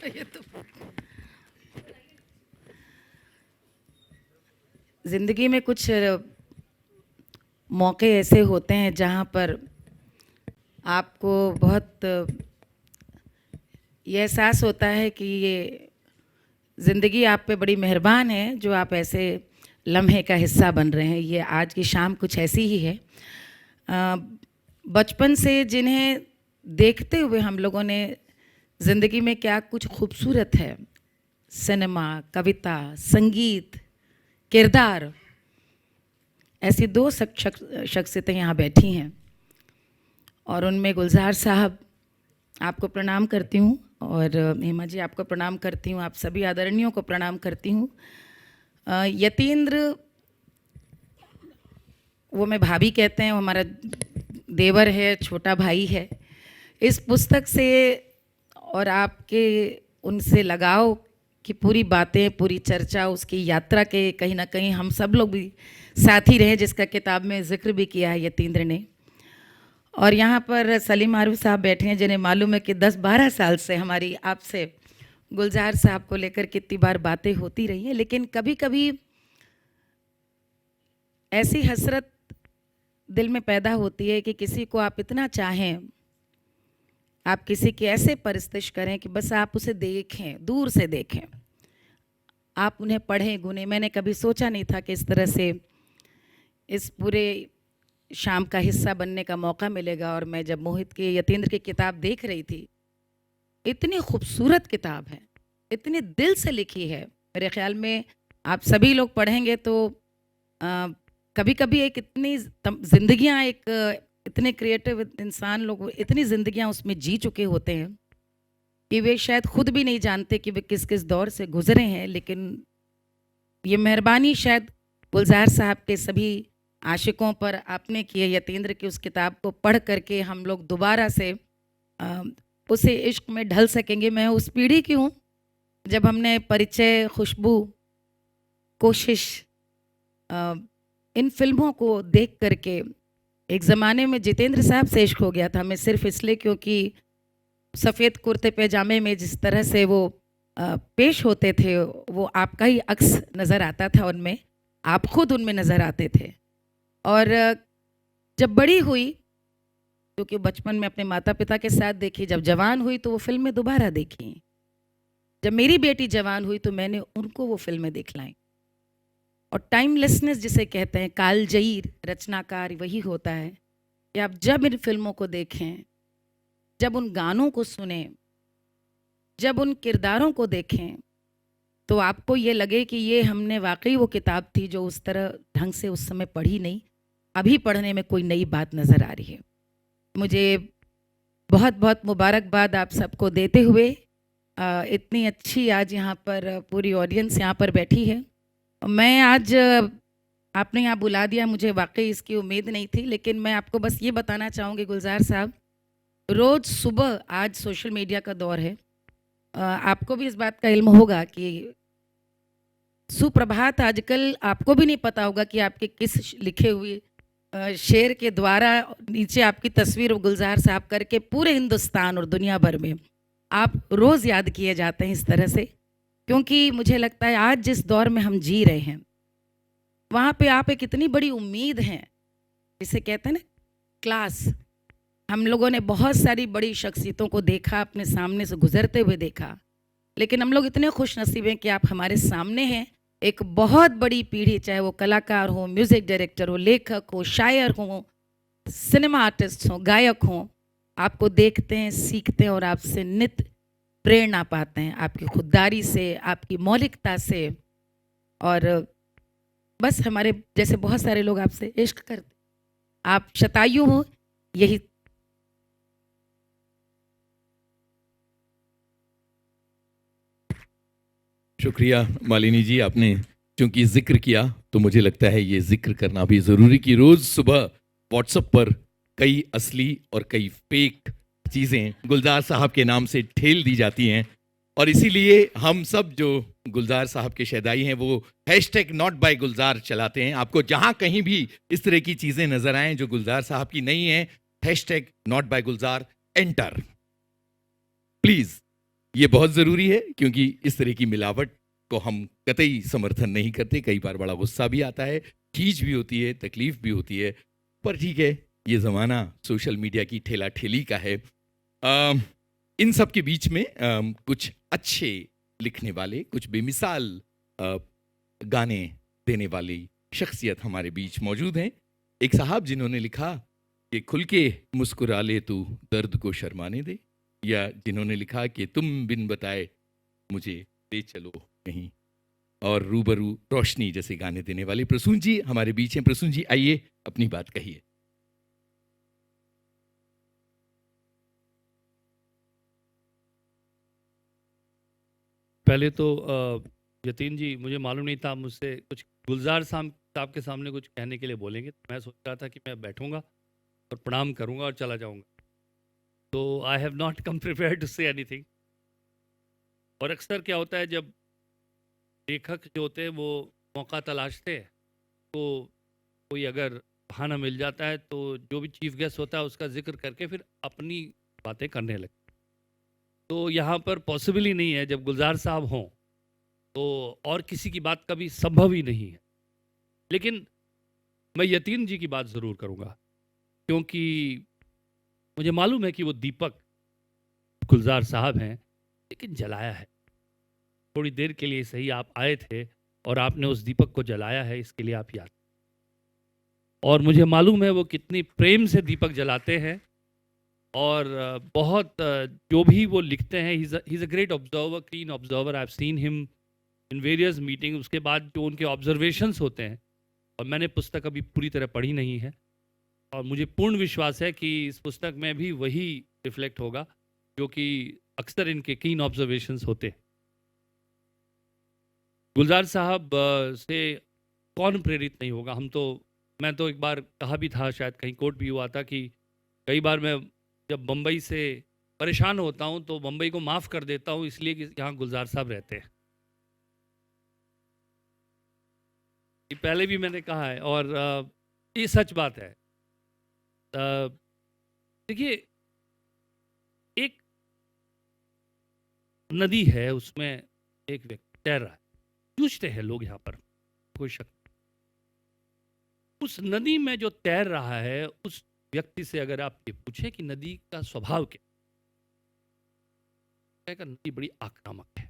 ये तो ज़िंदगी में कुछ मौके ऐसे होते हैं जहाँ पर आपको बहुत ये एहसास होता है कि ये ज़िंदगी आप पे बड़ी मेहरबान है जो आप ऐसे लम्हे का हिस्सा बन रहे हैं। ये आज की शाम कुछ ऐसी ही है। बचपन से जिन्हें देखते हुए हम लोगों ने ज़िंदगी में क्या कुछ खूबसूरत है, सिनेमा, कविता, संगीत, किरदार, ऐसी दो शख्सियतें यहाँ बैठी हैं और उनमें गुलजार साहब आपको प्रणाम करती हूँ और हेमा जी आपको प्रणाम करती हूँ, आप सभी आदरणीयों को प्रणाम करती हूँ। यतीन्द्र, वो मैं भाभी कहते हैं, वो हमारा देवर है, छोटा भाई है। इस पुस्तक से और आपके उनसे लगाव की पूरी बातें, पूरी चर्चा, उसकी यात्रा के कहीं ना कहीं हम सब लोग भी साथी रहे, जिसका किताब में जिक्र भी किया है यतीन्द्र ने। और यहाँ पर सलीम आरिफ साहब बैठे हैं जिन्हें मालूम है कि 10-12 साल से हमारी आपसे गुलजार साहब को लेकर कितनी बार बातें होती रही हैं, लेकिन कभी कभी ऐसी हसरत दिल में पैदा होती है कि किसी को आप इतना चाहें, आप किसी की ऐसे परस्तिश करें कि बस आप उसे देखें, दूर से देखें, आप उन्हें पढ़ें, गुनें। मैंने कभी सोचा नहीं था कि इस तरह से इस पूरे शाम का हिस्सा बनने का मौका मिलेगा। और मैं जब मोहित की, यतीन्द्र की किताब देख रही थी, इतनी खूबसूरत किताब है, इतने दिल से लिखी है। मेरे ख्याल में आप सभी लोग पढ़ेंगे तो कभी कभी एक इतनी जिंदगियां, एक इतने क्रिएटिव इंसान लोग इतनी जिंदगियां उसमें जी चुके होते हैं कि वे शायद खुद भी नहीं जानते कि वे किस किस दौर से गुजरे हैं। लेकिन ये मेहरबानी शायद गुलजार साहब के सभी आशिकों पर आपने किए, यतीन्द्र की उस किताब को पढ़ करके हम लोग दोबारा से उसे इश्क में ढल सकेंगे। मैं उस पीढ़ी की हूँ जब हमने परिचय, खुशबू, कोशिश, इन फिल्मों को देख करके एक ज़माने में जितेंद्र साहब से इश्क हो गया था। मैं सिर्फ इसलिए क्योंकि सफ़ेद कुर्ते पैजामे में जिस तरह से वो पेश होते थे, वो आपका ही अक्स नज़र आता था उनमें, आप खुद उनमें नज़र आते थे। और जब बड़ी हुई, क्योंकि बचपन में अपने माता पिता के साथ देखी, जब जवान हुई तो वो फिल्में दोबारा देखी। जब मेरी बेटी जवान हुई तो मैंने उनको वो फिल्में दिखलाई। और टाइमलेसनेस जिसे कहते हैं, कालजयी रचनाकार वही होता है कि आप जब इन फिल्मों को देखें, जब उन गानों को सुने, जब उन किरदारों को देखें, तो आपको ये लगे कि ये हमने वाकई वो किताब थी जो उस तरह ढंग से उस समय पढ़ी नहीं, अभी पढ़ने में कोई नई बात नज़र आ रही है। मुझे बहुत बहुत मुबारकबाद आप सबको देते हुए, इतनी अच्छी आज यहाँ पर पूरी ऑडियंस यहाँ पर बैठी है। मैं आज, आपने यहाँ बुला दिया, मुझे वाकई इसकी उम्मीद नहीं थी, लेकिन मैं आपको बस ये बताना चाहूँगी गुलजार साहब, रोज़ सुबह, आज सोशल मीडिया का दौर है, आपको भी इस बात का इल्म होगा कि सुप्रभात आजकल आपको भी नहीं पता होगा कि आपके किस लिखे हुए शेर के द्वारा नीचे आपकी तस्वीर गुलजार साहब करके पूरे हिंदुस्तान और दुनिया भर में आप रोज़ याद किए जाते हैं इस तरह से। क्योंकि मुझे लगता है आज जिस दौर में हम जी रहे हैं, वहाँ पे आप एक इतनी बड़ी उम्मीद हैं, जिसे कहते हैं ना क्लास। हम लोगों ने बहुत सारी बड़ी शख्सियतों को देखा, अपने सामने से गुजरते हुए देखा, लेकिन हम लोग इतने खुश नसीब हैं कि आप हमारे सामने हैं। एक बहुत बड़ी पीढ़ी, चाहे वो कलाकार हो, म्यूज़िक डायरेक्टर हो, लेखक हो, शायर हो, सिनेमा आर्टिस्ट हो, गायक हो, आपको देखते हैं, सीखते हैं और आपसे नित प्रेरणा पाते हैं, आपकी खुददारी से, आपकी मौलिकता से। और बस हमारे जैसे बहुत सारे लोग आपसे इश्क करते, आप शतायु हो, यही। शुक्रिया मालिनी जी, आपने चूंकि जिक्र किया तो मुझे लगता है ये जिक्र करना भी ज़रूरी कि रोज़ सुबह व्हाट्सएप पर कई असली और कई फेक चीज़ें गुलजार साहब के नाम से ठेल दी जाती हैं, और इसीलिए हम सब जो गुलजार साहब के शहदाई हैं वो #NotByGulzar चलाते हैं। आपको जहाँ कहीं भी इस तरह की चीज़ें नज़र आएँ जो गुलजार साहब की नहीं हैं, #NotByGulzar एंटर प्लीज़। ये बहुत ज़रूरी है क्योंकि इस तरह की मिलावट को हम कतई समर्थन नहीं करते। कई बार बड़ा गुस्सा भी आता है, खींच भी होती है, तकलीफ भी होती है, पर ठीक है, ये ज़माना सोशल मीडिया की ठेला ठेली का है। इन सब के बीच में कुछ अच्छे लिखने वाले, कुछ बेमिसाल अ, गाने देने वाली शख्सियत हमारे बीच मौजूद हैं। एक साहब जिन्होंने लिखा कि खुल के मुस्कुरा ले तू दर्द को शर्माने दे, या जिन्होंने लिखा कि तुम बिन बताए मुझे ले चलो कहीं, और रूबरू रोशनी जैसे गाने देने वाले प्रसून जी हमारे बीच हैं। प्रसून जी, आइए अपनी बात कहिए। पहले तो यतीन जी, मुझे मालूम नहीं था आप मुझसे कुछ गुलजार साहब के सामने कुछ कहने के लिए बोलेंगे। तो मैं सोच रहा था कि मैं बैठूंगा और प्रणाम करूंगा और चला जाऊंगा। तो I have not come prepare to say anything. और अक्सर क्या होता है, जब लेखक जो होते हैं वो मौका तलाशते हैं, तो कोई अगर बहाना मिल जाता है तो जो भी चीफ गेस्ट होता है उसका जिक्र करके फिर अपनी बातें करने लगते। तो यहाँ पर पॉसिबल ही नहीं है, जब गुलजार साहब हों तो और किसी की बात कभी संभव ही नहीं है। लेकिन मैं यतीन जी की बात ज़रूर करूँगा, क्योंकि मुझे मालूम है कि वो दीपक गुलजार साहब हैं, लेकिन जलाया है। थोड़ी देर के लिए सही आप आए थे और आपने उस दीपक को जलाया है, इसके लिए आप याद। और मुझे मालूम है वो कितनी प्रेम से दीपक जलाते हैं। और बहुत जो भी वो लिखते हैं, he is a great observer, clean observer. I have seen him in various meeting. उसके बाद जो उनके ऑब्जर्वेशंस होते हैं, और मैंने पुस्तक अभी पूरी तरह पढ़ी नहीं है, और मुझे पूर्ण विश्वास है कि इस पुस्तक में भी वही रिफ्लेक्ट होगा जो कि अक्सर इनके कीन ऑब्जर्वेशंस होते हैं। गुलजार साहब से कौन प्रेरित नहीं होगा। मैं तो एक बार कहा भी था, शायद कहीं कोट भी हुआ था, कि कई बार मैं जब बम्बई से परेशान होता हूँ तो बम्बई को माफ़ कर देता हूँ, इसलिए कि यहाँ गुलजार साहब रहते हैं। ये पहले भी मैंने कहा है, और ये सच बात है। देखिए, एक नदी है, उसमें एक व्यक्ति तैर रहा है। जूझते हैं लोग यहाँ पर, कोई शक नहीं। उस नदी में जो तैर रहा है, उस व्यक्ति से अगर आप ये पूछें कि नदी का स्वभाव क्या है, कहेगा नदी बड़ी आक्रामक है,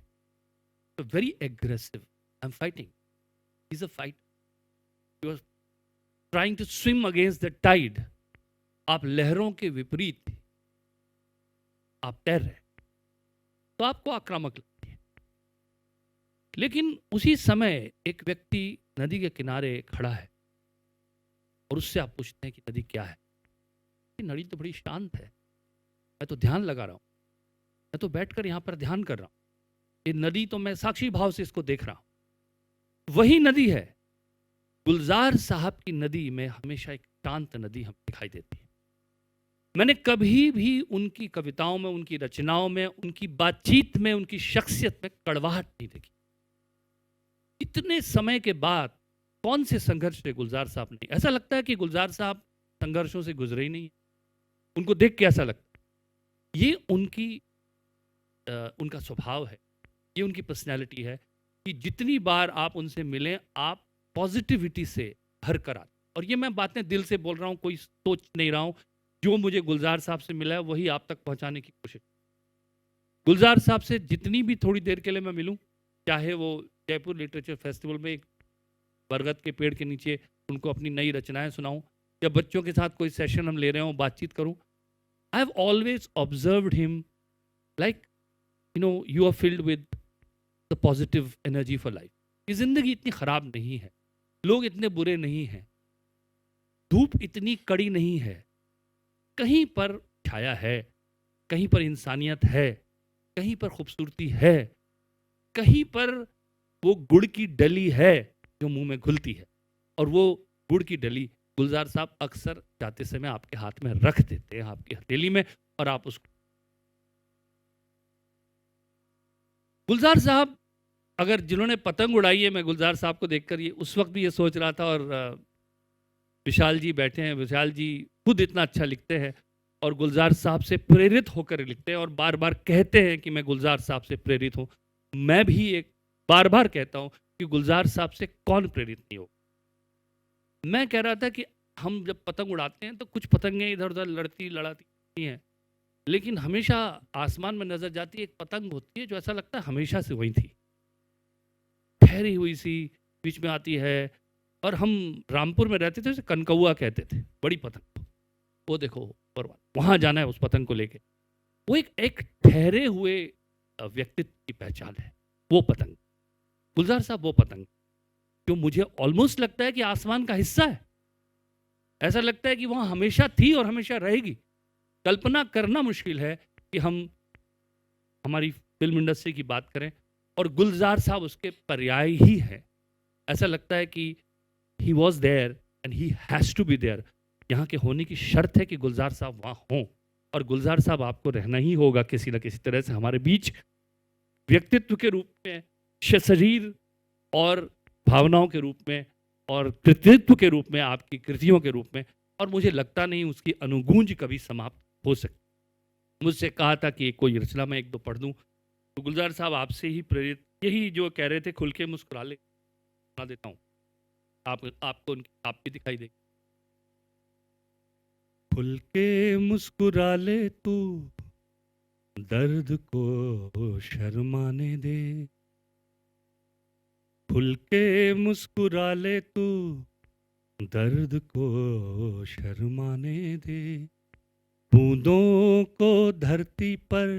very aggressive. I am fighting, is a fight, you are trying to swim against the tide. आप लहरों के विपरीत आप तैर रहे, तो आपको आक्रामक लगती है। लेकिन उसी समय एक व्यक्ति नदी के किनारे खड़ा है, और उससे आप पूछते हैं कि नदी क्या है। नदी तो बड़ी शांत है, मैं तो ध्यान लगा रहा हूं, मैं तो बैठकर यहां पर ध्यान कर रहा हूं। ये नदी तो मैं साक्षी भाव से इसको देख रहा हूं। वही नदी है। गुलजार साहब की नदी में हमेशा एक शांत नदी हमें दिखाई देती है। मैंने कभी भी उनकी कविताओं में, उनकी रचनाओं में, उनकी बातचीत में, उनकी शख्सियत में कड़वाहट नहीं देखी। इतने समय के बाद कौन से संघर्ष से गुलजार साहब नहीं, ऐसा लगता है कि गुलजार साहब संघर्षों से गुजरे ही नहीं। उनको देख के ऐसा लगता है। ये उनका स्वभाव है, ये उनकी पर्सनैलिटी है कि जितनी बार आप उनसे मिलें, आप पॉजिटिविटी से भर कर आते। और ये मैं बातें दिल से बोल रहा हूँ, कोई सोच नहीं रहा हूँ। जो मुझे गुलजार साहब से मिला है वही आप तक पहुँचाने की कोशिश। गुलजार साहब से जितनी भी थोड़ी देर के लिए मैं मिलूँ, चाहे वो जयपुर लिटरेचर फेस्टिवल में एक बरगद के पेड़ के नीचे उनको अपनी नई रचनाएं सुनाऊं, या बच्चों के साथ कोई सेशन हम ले रहे हों, बातचीत करूं, I have always observed him like, you are filled with the positive energy for life. ये जिंदगी इतनी खराब नहीं है, लोग इतने बुरे नहीं हैं, धूप इतनी कड़ी नहीं है, कहीं पर छाया है, कहीं पर इंसानियत है, कहीं पर खूबसूरती है, कहीं पर वो गुड़ की डली है जो मुंह में घुलती है। और वो गुड़ की डली गुलजार साहब अक्सर जाते समय आपके हाथ में रख देते हैं, आपकी हथेली में, और आप उसको। गुलजार साहब, अगर जिन्होंने पतंग उड़ाई है, मैं गुलजार साहब को देखकर ये उस वक्त भी ये सोच रहा था, और विशाल जी बैठे हैं, विशाल जी खुद इतना अच्छा लिखते हैं, और गुलजार साहब से प्रेरित होकर लिखते हैं और बार बार कहते हैं कि मैं गुलजार साहब से प्रेरित हूँ। मैं भी एक बार बार कहता हूँ कि गुलजार साहब से कौन प्रेरित नहीं हो। मैं कह रहा था कि हम जब पतंग उड़ाते हैं तो कुछ पतंगें इधर उधर लड़ती लड़ाती हैं, लेकिन हमेशा आसमान में नजर जाती एक पतंग होती है जो ऐसा लगता है हमेशा से वही थी, ठहरी हुई सी बीच में आती है। और हम रामपुर में रहते थे, उसे कनकौआ कहते थे, बड़ी पतंग। वो देखो ऊपर वहां जाना है उस पतंग को लेके। वो एक ठहरे हुए व्यक्तित्व की पहचान है वो पतंग। गुलजार साहब वो पतंग जो मुझे ऑलमोस्ट लगता है कि आसमान का हिस्सा है। ऐसा लगता है कि वहां हमेशा थी और हमेशा रहेगी। कल्पना करना मुश्किल है कि हम हमारी फिल्म इंडस्ट्री की बात करें और गुलजार साहब उसके पर्याय ही है। ऐसा लगता है कि he was there and he has to be there. यहाँ के होने की शर्त है कि गुलजार साहब वहाँ हों, और गुलजार साहब आपको रहना ही होगा किसी न किसी तरह से हमारे बीच, व्यक्तित्व के रूप में, शरीर और भावनाओं के रूप में, और कृतित्व के रूप में, आपकी कृतियों के रूप में। और मुझे लगता नहीं उसकी अनुगूंज कभी समाप्त हो सकती। मुझसे कहा था कि कोई रचना मैं एक दो पढ़ दूं, तो गुलजार साहब आपसे ही प्रेरित, यही जो कह रहे थे, खुल के मुस्कुरा ले, सुना देता हूँ। आपको उनकी छाप भी दिखाई देगी। खुल के मुस्कुरा ले तू, दर्द को शर्माने दे। खुल के मुस्कुरा ले तू, दर्द को शर्माने दे। बूंदों को धरती पर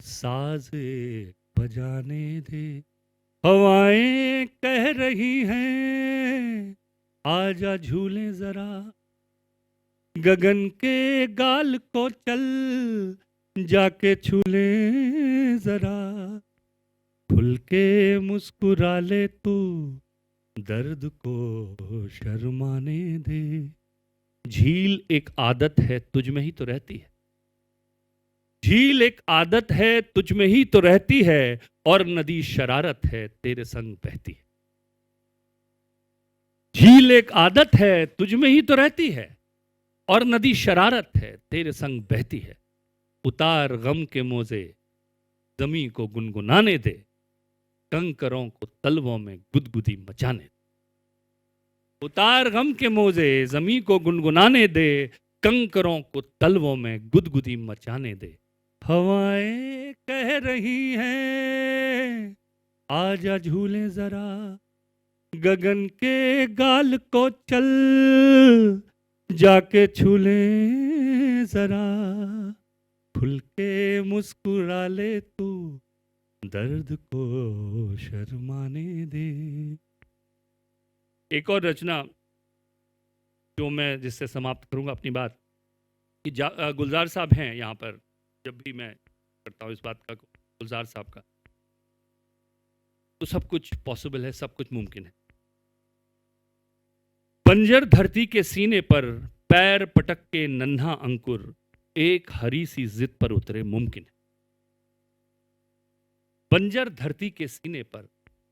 साज बजाने दे। हवाएं कह रही हैं आजा झूले जरा, गगन के गाल को चल जाके छूले जरा। खुल के मुस्कुरा ले तू, दर्द को शर्माने दे। झील एक आदत है तुझ में ही तो रहती है। झील एक आदत है तुझ में ही तो रहती है, और नदी शरारत है तेरे संग बहती है। झील एक आदत है तुझ में ही तो रहती है, और नदी शरारत है तेरे संग बहती है। उतार गम के मोजे जमी को गुनगुनाने दे, कंकरों को तलवों में गुदगुदी मचाने दे। उतार गम के मोजे जमी को गुनगुनाने दे, कंकरों को तलवों में गुदगुदी मचाने दे। हवाएं कह रही हैं आजा झूले जरा, गगन के गाल को चल जाके छूले जरा। खुल के मुस्कुरा ले तू, दर्द को शर्माने दे। एक और रचना जो मैं जिससे समाप्त करूंगा अपनी बात, कि गुलजार साहब हैं यहाँ पर। जब भी मैं करता हूँ इस बात का, गुलजार साहब का, तो सब कुछ पॉसिबल है, सब कुछ मुमकिन है। बंजर धरती के सीने पर पैर पटक के नन्हा अंकुर, एक हरी सी जिद पर उतरे मुमकिन है। बंजर धरती के सीने पर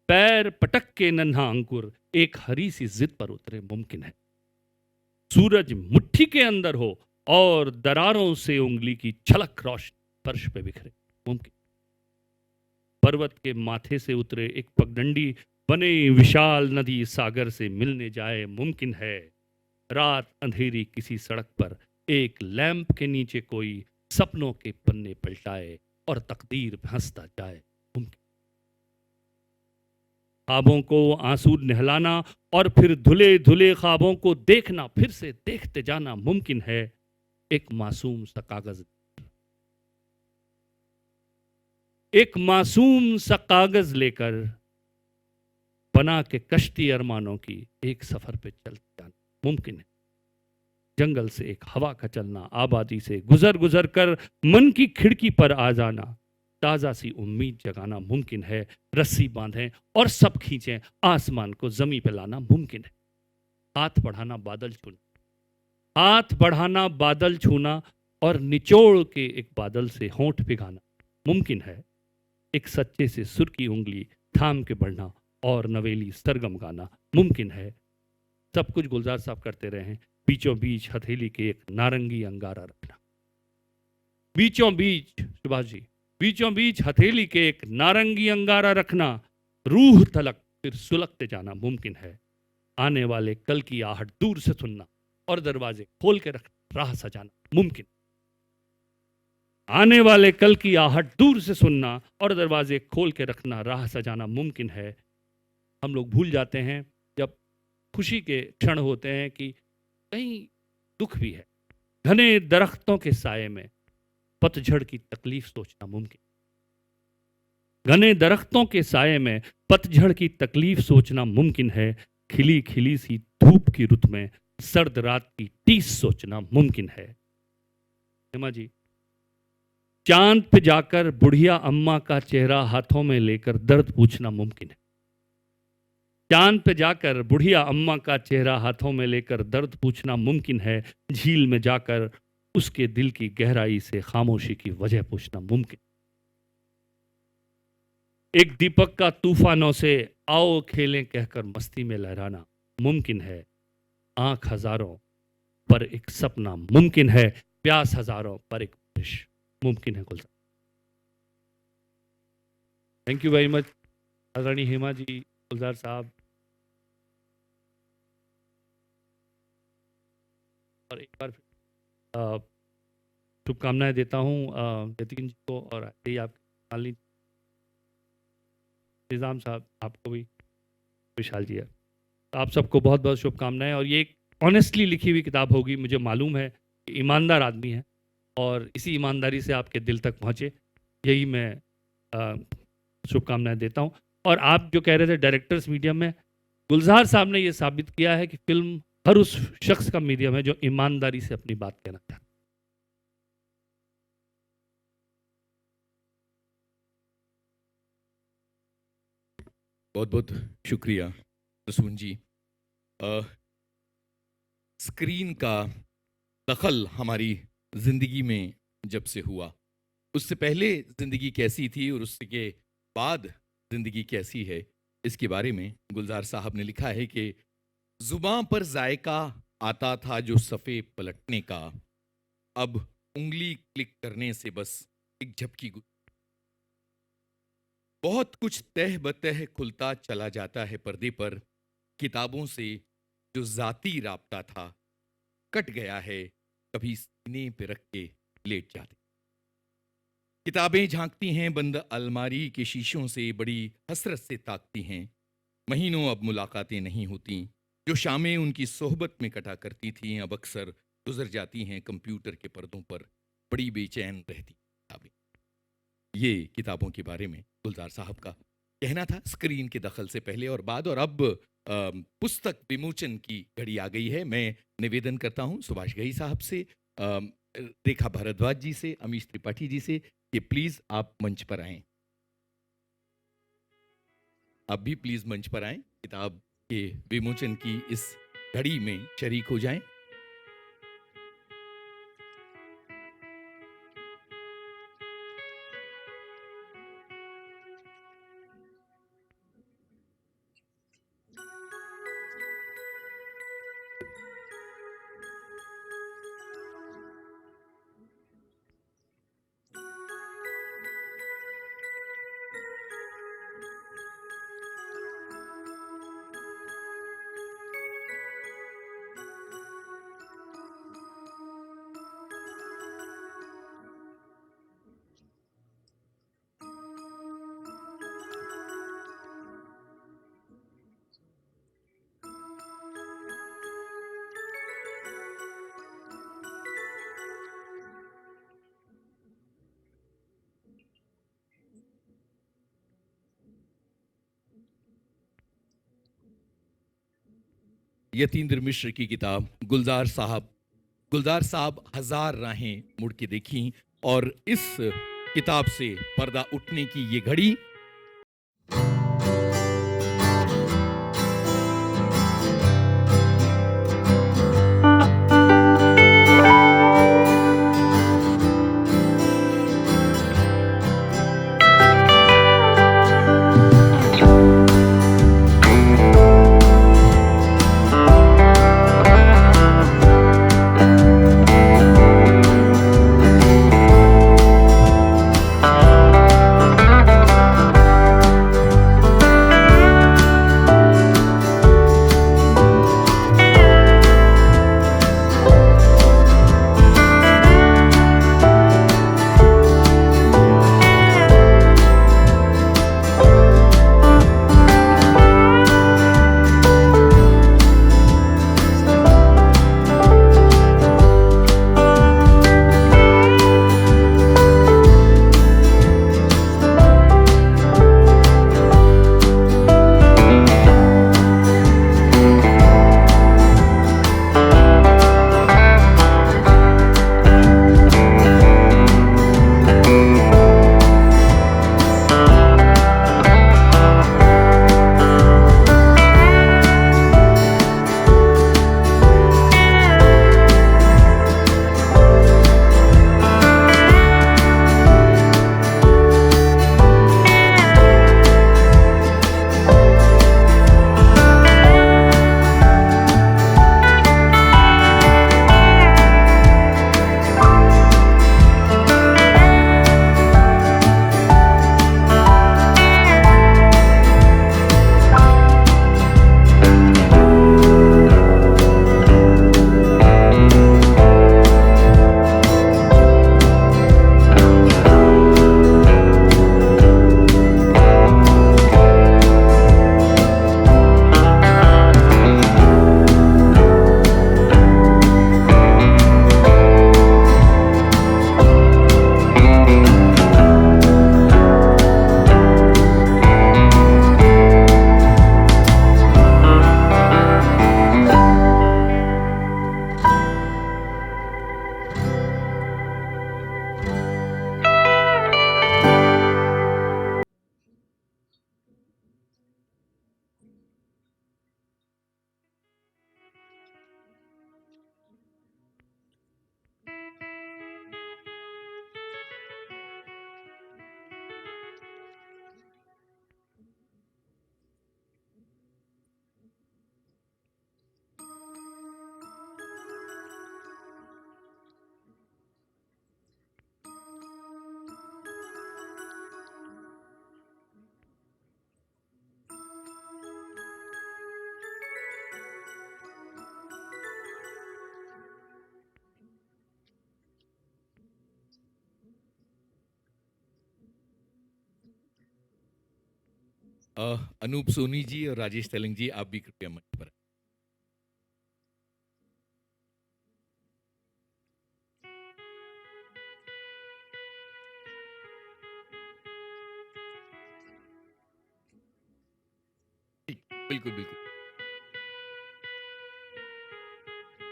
पैर पटक के नन्हा अंकुर, एक हरी सी जिद पर उतरे मुमकिन है। सूरज मुट्ठी के अंदर हो और दरारों से उंगली की छलक रोशनी फर्श पे बिखरे मुमकिन। पर्वत के माथे से उतरे एक पगडंडी बने विशाल नदी सागर से मिलने जाए मुमकिन है। रात अंधेरी किसी सड़क पर एक लैंप के नीचे कोई सपनों के पन्ने पलटाए और तकदीर में हंसता जाए मुमकिन। ख्वाबों को आंसू नहलाना और फिर धुले धुले ख्वाबों को देखना, फिर से देखते जाना मुमकिन है। एक मासूम सा कागज, एक मासूम सा कागज लेकर बना के कश्ती अरमानों की एक सफर पे चल जाना मुमकिन है। जंगल से एक हवा का चलना, आबादी से गुजर गुजर कर मन की खिड़की पर आ जाना, ताज़ा सी उम्मीद जगाना मुमकिन है। रस्सी बांधें और सब खींचें, आसमान को जमीन पे लाना मुमकिन है। हाथ बढ़ाना बादल छूना, हाथ बढ़ाना बादल छूना और निचोड़ के एक बादल से होंठ भिगाना मुमकिन है। एक सच्चे से सुर की उंगली थाम के बढ़ना और नवेली सरगम गाना मुमकिन है। सब कुछ गुलजार साहब करते रहे हैं। बीचों बीच हथेली के एक नारंगी अंगारा रखना। बीचों बीच, सुभाष जी, बीचों बीच हथेली के एक नारंगी अंगारा रखना, रूह तलक फिर सुलगते जाना मुमकिन है। आने वाले कल की आहट दूर से सुनना और दरवाजे खोल के रखना, राह सजाना मुमकिन। आने वाले कल की आहट दूर से सुनना और दरवाजे खोल के रखना, राह सजाना मुमकिन है। हम लोग भूल जाते हैं जब खुशी के क्षण होते हैं कि कहीं दुख भी है। घने दरख्तों के साये में पतझड़ की तकलीफ सोचना मुमकिन। घने दरख्तों के साये में पतझड़ की तकलीफ सोचना मुमकिन है। खिली खिली सी धूप की रुत में सर्द रात की टीस सोचना मुमकिन है। हेमा जी, चांद पे जाकर बुढ़िया अम्मा का चेहरा हाथों में लेकर दर्द पूछना मुमकिन है। चांद पे जाकर बुढ़िया अम्मा का चेहरा हाथों में लेकर दर्द पूछना मुमकिन है। झील में जाकर उसके दिल की गहराई से खामोशी की वजह पूछना मुमकिन। एक दीपक का तूफानों से आओ खेलें कहकर मस्ती में लहराना मुमकिन है। आंख हजारों पर एक सपना मुमकिन है। प्यास हजारों पर एक बारिश मुमकिन है। गुलजार, थैंक यू वेरी मच आदरणीय हेमा जी, गुलजार साहब। और एक बार शुभकामनाएं देता हूँ यतीन जी को और ऐसे ही आपके मालिनी निज़ाम साहब, आपको भी, विशाल जी, आप सबको बहुत बहुत शुभकामनाएं। और ये एक ऑनेस्टली लिखी हुई किताब होगी, मुझे मालूम है कि ईमानदार आदमी है और इसी ईमानदारी से आपके दिल तक पहुँचे, यही मैं शुभकामनाएं देता हूँ। और आप जो कह रहे थे डायरेक्टर्स मीडियम में, गुलजार साहब ने ये साबित किया है कि फिल्म हर उस शख्स का मीडियम है जो ईमानदारी से अपनी बात कहना चाहता है। बहुत बहुत शुक्रिया रसून जी। स्क्रीन का दखल हमारी ज़िंदगी में जब से हुआ, उससे पहले ज़िंदगी कैसी थी और उसके बाद ज़िंदगी कैसी है, इसके बारे में गुलजार साहब ने लिखा है कि ज़ुबान पर जायका आता था जो सफ़े पलटने का, अब उंगली क्लिक करने से बस एक झपकी बहुत कुछ तह बतह खुलता चला जाता है पर्दे पर। किताबों से जो ज़ाती राब्ता था कट गया है, कभी सीने पे रख के लेट जाते। किताबें झांकती हैं बंद अलमारी के शीशों से, बड़ी हसरत से ताकती हैं। महीनों अब मुलाकातें नहीं होती, जो शामें उनकी सोहबत में कटा करती थीं अब अक्सर गुजर जाती हैं कंप्यूटर के पर्दों पर, बड़ी बेचैन रहती किताबें। ये किताबों के बारे में गुलजार साहब का कहना था, स्क्रीन के दखल से पहले और बाद। और अब पुस्तक विमोचन की घड़ी आ गई है। मैं निवेदन करता हूँ सुभाष घई साहब से, रेखा भारद्वाज जी से, अमीश त्रिपाठी जी से कि प्लीज़ आप मंच पर आएं। आप भी प्लीज़ मंच पर आएं, किताब के विमोचन की इस घड़ी में शरीक हो जाएं। यतीन्द्र मिश्र की किताब गुलजार साहब हजार राहें मुड़ के देखी, और इस किताब से पर्दा उठने की ये घड़ी अनूप सोनी जी और राजेश तेलंग जी, आप भी कृपया मंच पर। ठीक, बिल्कुल बिल्कुल।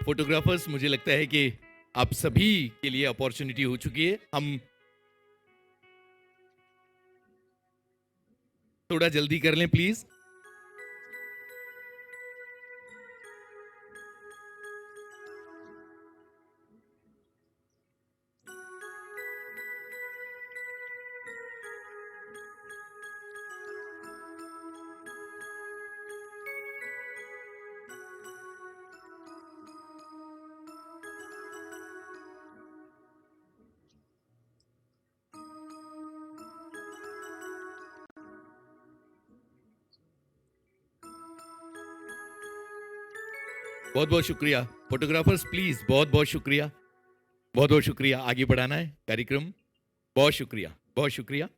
फोटोग्राफर्स, मुझे लगता है कि आप सभी के लिए अपॉर्चुनिटी हो चुकी है। हम थोड़ा जल्दी कर लें प्लीज। बहुत बहुत शुक्रिया फोटोग्राफर्स, प्लीज बहुत बहुत शुक्रिया, बहुत बहुत शुक्रिया। आगे बढ़ाना है कार्यक्रम। बहुत शुक्रिया, बहुत शुक्रिया।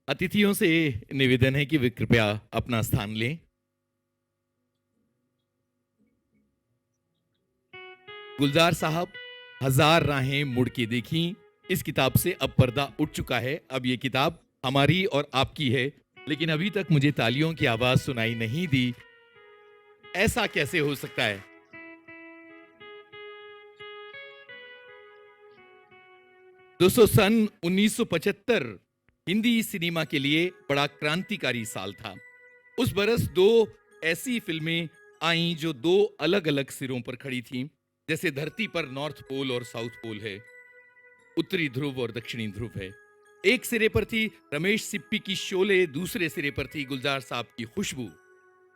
अतिथियों से निवेदन है कि वे कृपया अपना स्थान लें। गुलजार साहब, हजार राहें मुड़ के देखी, इस किताब से अब पर्दा उठ चुका है। अब ये किताब हमारी और आपकी है, लेकिन अभी तक मुझे तालियों की आवाज सुनाई नहीं दी। ऐसा कैसे हो सकता है? दोस्तों, सन 1975 हिंदी सिनेमा के लिए बड़ा क्रांतिकारी साल था। उस बरस दो ऐसी फिल्में आईं जो दो अलग अलग सिरों पर खड़ी थीं। जैसे धरती पर नॉर्थ पोल और साउथ पोल है, उत्तरी ध्रुव और दक्षिणी ध्रुव है। एक सिरे पर थी रमेश सिप्पी की शोले, दूसरे सिरे पर थी गुलजार साहब की खुशबू,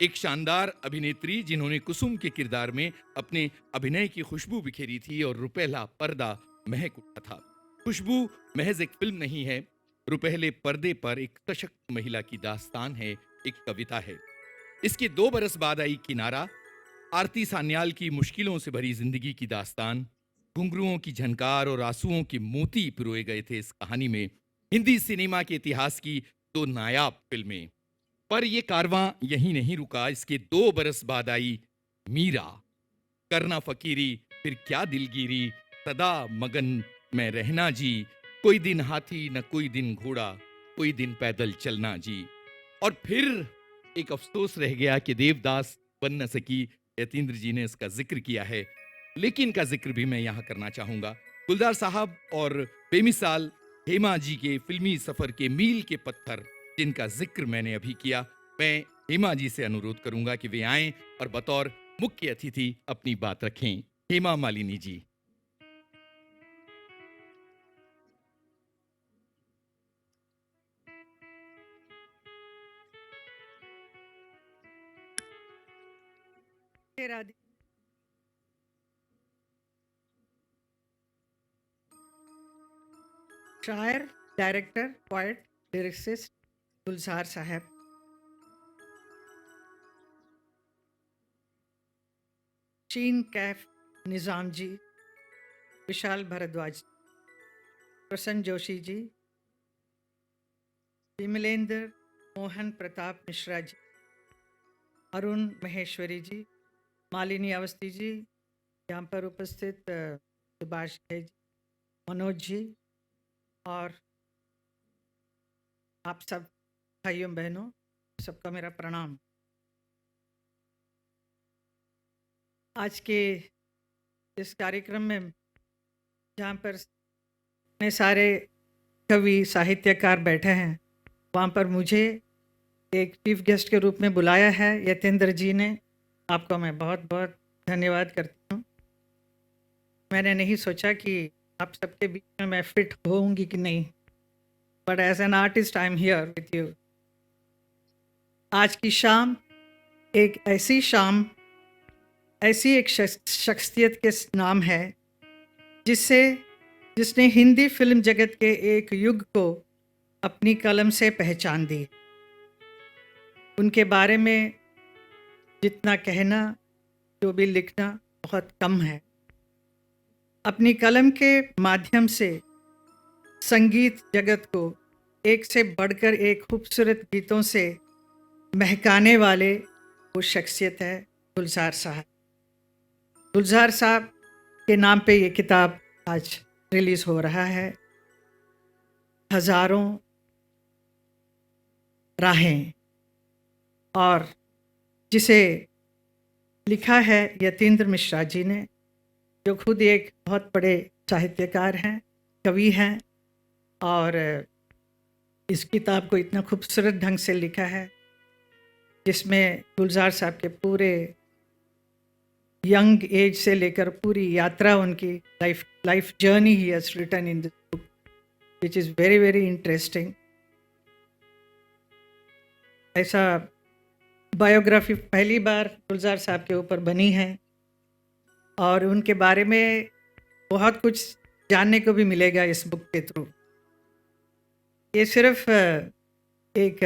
एक शानदार अभिनेत्री जिन्होंने कुसुम के किरदार में अपने अभिनय की खुशबू बिखेरी थी और रुपहला पर्दा महक उठा था। खुशबू महज एक फिल्म नहीं है, रुपहले पर्दे पर एक सशक्त महिला की दास्तान है, एक कविता है। इसके 2 बरस बाद आई किनारा, आरती सान्याल की मुश्किलों से भरी जिंदगी की दास्तान। घुंघरुओं की झनकार और आंसुओं के मोती पिरोए गए थे इस कहानी में। हिंदी सिनेमा के इतिहास की 2 नायाब फिल्में। पर यह कारवां यहीं नहीं रुका। इसके 2 बरस बाद आई मीरा, करना फकीरी, फिर क्या दिलगिरी, सदा मगन मैं रहना जी, कोई दिन हाथी न कोई दिन घोड़ा, कोई दिन पैदल चलना जी। और फिर एक अफसोस रह गया कि देवदास बन न सकी। यतीन्द्र जी ने इसका जिक्र किया है, लेकिन का जिक्र भी मैं यहां करना चाहूंगा। गुलजार साहब और बेमिसाल हेमा जी के फिल्मी सफर के मील के पत्थर, जिनका जिक्र मैंने अभी किया, मैं हेमा जी से अनुरोध करूंगा कि वे आएं और बतौर मुख्य अतिथि अपनी बात रखें। हेमा मालिनी जी। राधे। शायर, डायरेक्टर, पोएट, लिरिसिस्ट गुलजार साहब, शीन कैफ निज़ाम जी, विशाल भारद्वाज, प्रसन्न जोशी जी, विमलेंद्र मोहन प्रताप मिश्रा जी, अरुण महेश्वरी जी, मालिनी अवस्थी जी, यहाँ पर उपस्थित सुभाष जी, मनोज जी और आप सब भाइयों बहनों, सबका मेरा प्रणाम। आज के इस कार्यक्रम में जहाँ पर इतने सारे कवि साहित्यकार बैठे हैं, वहाँ पर मुझे एक चीफ गेस्ट के रूप में बुलाया है यतेंद्र जी ने। आपको मैं बहुत बहुत धन्यवाद करती हूँ। मैंने नहीं सोचा कि आप सबके बीच में मैं फिट होऊंगी कि नहीं, but as an artist I am here with you. आज की शाम एक ऐसी शाम, ऐसी एक शख्सियत के नाम है जिसने हिंदी फिल्म जगत के एक युग को अपनी कलम से पहचान दी। उनके बारे में जितना कहना, जो भी लिखना, बहुत कम है। अपनी कलम के माध्यम से संगीत जगत को एक से बढ़कर एक खूबसूरत गीतों से महकाने वाले वो शख्सियत है गुलजार साहब। गुलजार साहब के नाम पे ये किताब आज रिलीज़ हो रहा है, हज़ारों राहें, और जिसे लिखा है यतीन्द्र मिश्रा जी ने, जो खुद एक बहुत बड़े साहित्यकार हैं, कवि हैं, और इस किताब को इतना खूबसूरत ढंग से लिखा है जिसमें गुलजार साहब के पूरे यंग एज से लेकर पूरी यात्रा, उनकी life journey he has written in this book, which is very very interesting. ऐसा बायोग्राफी पहली बार गुलजार साहब के ऊपर बनी है और उनके बारे में बहुत कुछ जानने को भी मिलेगा इस बुक के थ्रू। ये सिर्फ एक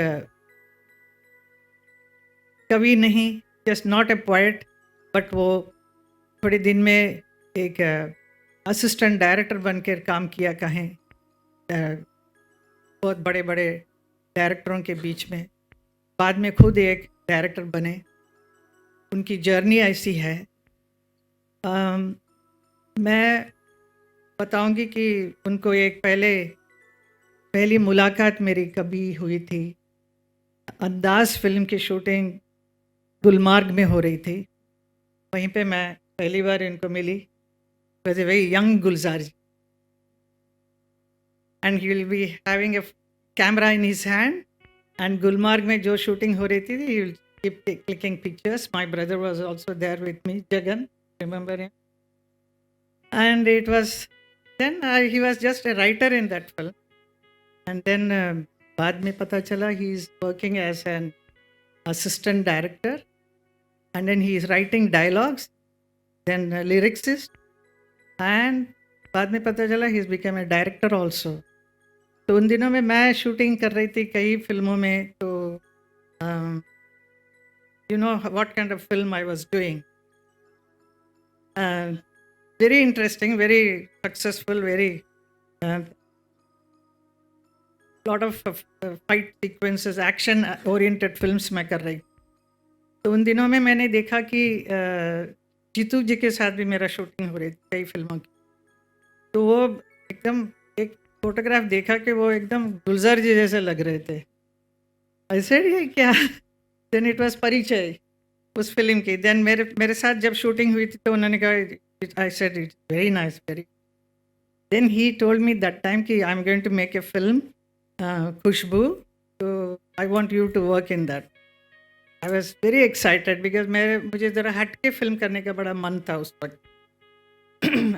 कवि नहीं, just not a poet, but वो थोड़े दिन में एक असिस्टेंट डायरेक्टर बनकर काम किया कहें बहुत बड़े बड़े डायरेक्टरों के बीच में, बाद में खुद एक डायरेक्टर बने। उनकी जर्नी ऐसी है। मैं बताऊंगी कि उनको एक पहली मुलाकात मेरी कभी हुई थी। अंदाज फिल्म की शूटिंग गुलमार्ग में हो रही थी, वहीं पे मैं पहली बार इनको मिली। वैसे very young Gulzar ji, and he will be having a camera in his hand, and Gulmarg में जो शूटिंग हो रही थी he will keep clicking pictures. My brother was also there with me, Jagan, remember him, and it was then he was just a writer in that film, and then बाद में पता चला he is working as an assistant director, and then he is writing dialogues, then lyricist, and बाद में पता चला he has become a director also। तो उन दिनों में मैं शूटिंग कर रही थी कई फिल्मों में, तो you know what kind of film I was doing, very interesting, very successful, very lot of fight sequences, action oriented films मैं कर रही। तो उन दिनों में मैंने देखा कि जीतू जी के साथ भी मेरा शूटिंग हो रही थी कई फिल्मों की। तो वो एकदम एक फोटोग्राफ देखा कि वो एकदम गुलजार जी जैसे लग रहे थे। आई सेड ये क्या? देन इट वाज परिचय उस फिल्म की। देन मेरे साथ जब शूटिंग हुई थी तो उन्होंने कहा, I said it's very nice, very. Then he told me that time कि I am going to make a film Khushboo, तो I want you to work in that. I was very excited because मुझे ज़रा हट के film करने का बड़ा मन था उस वक्त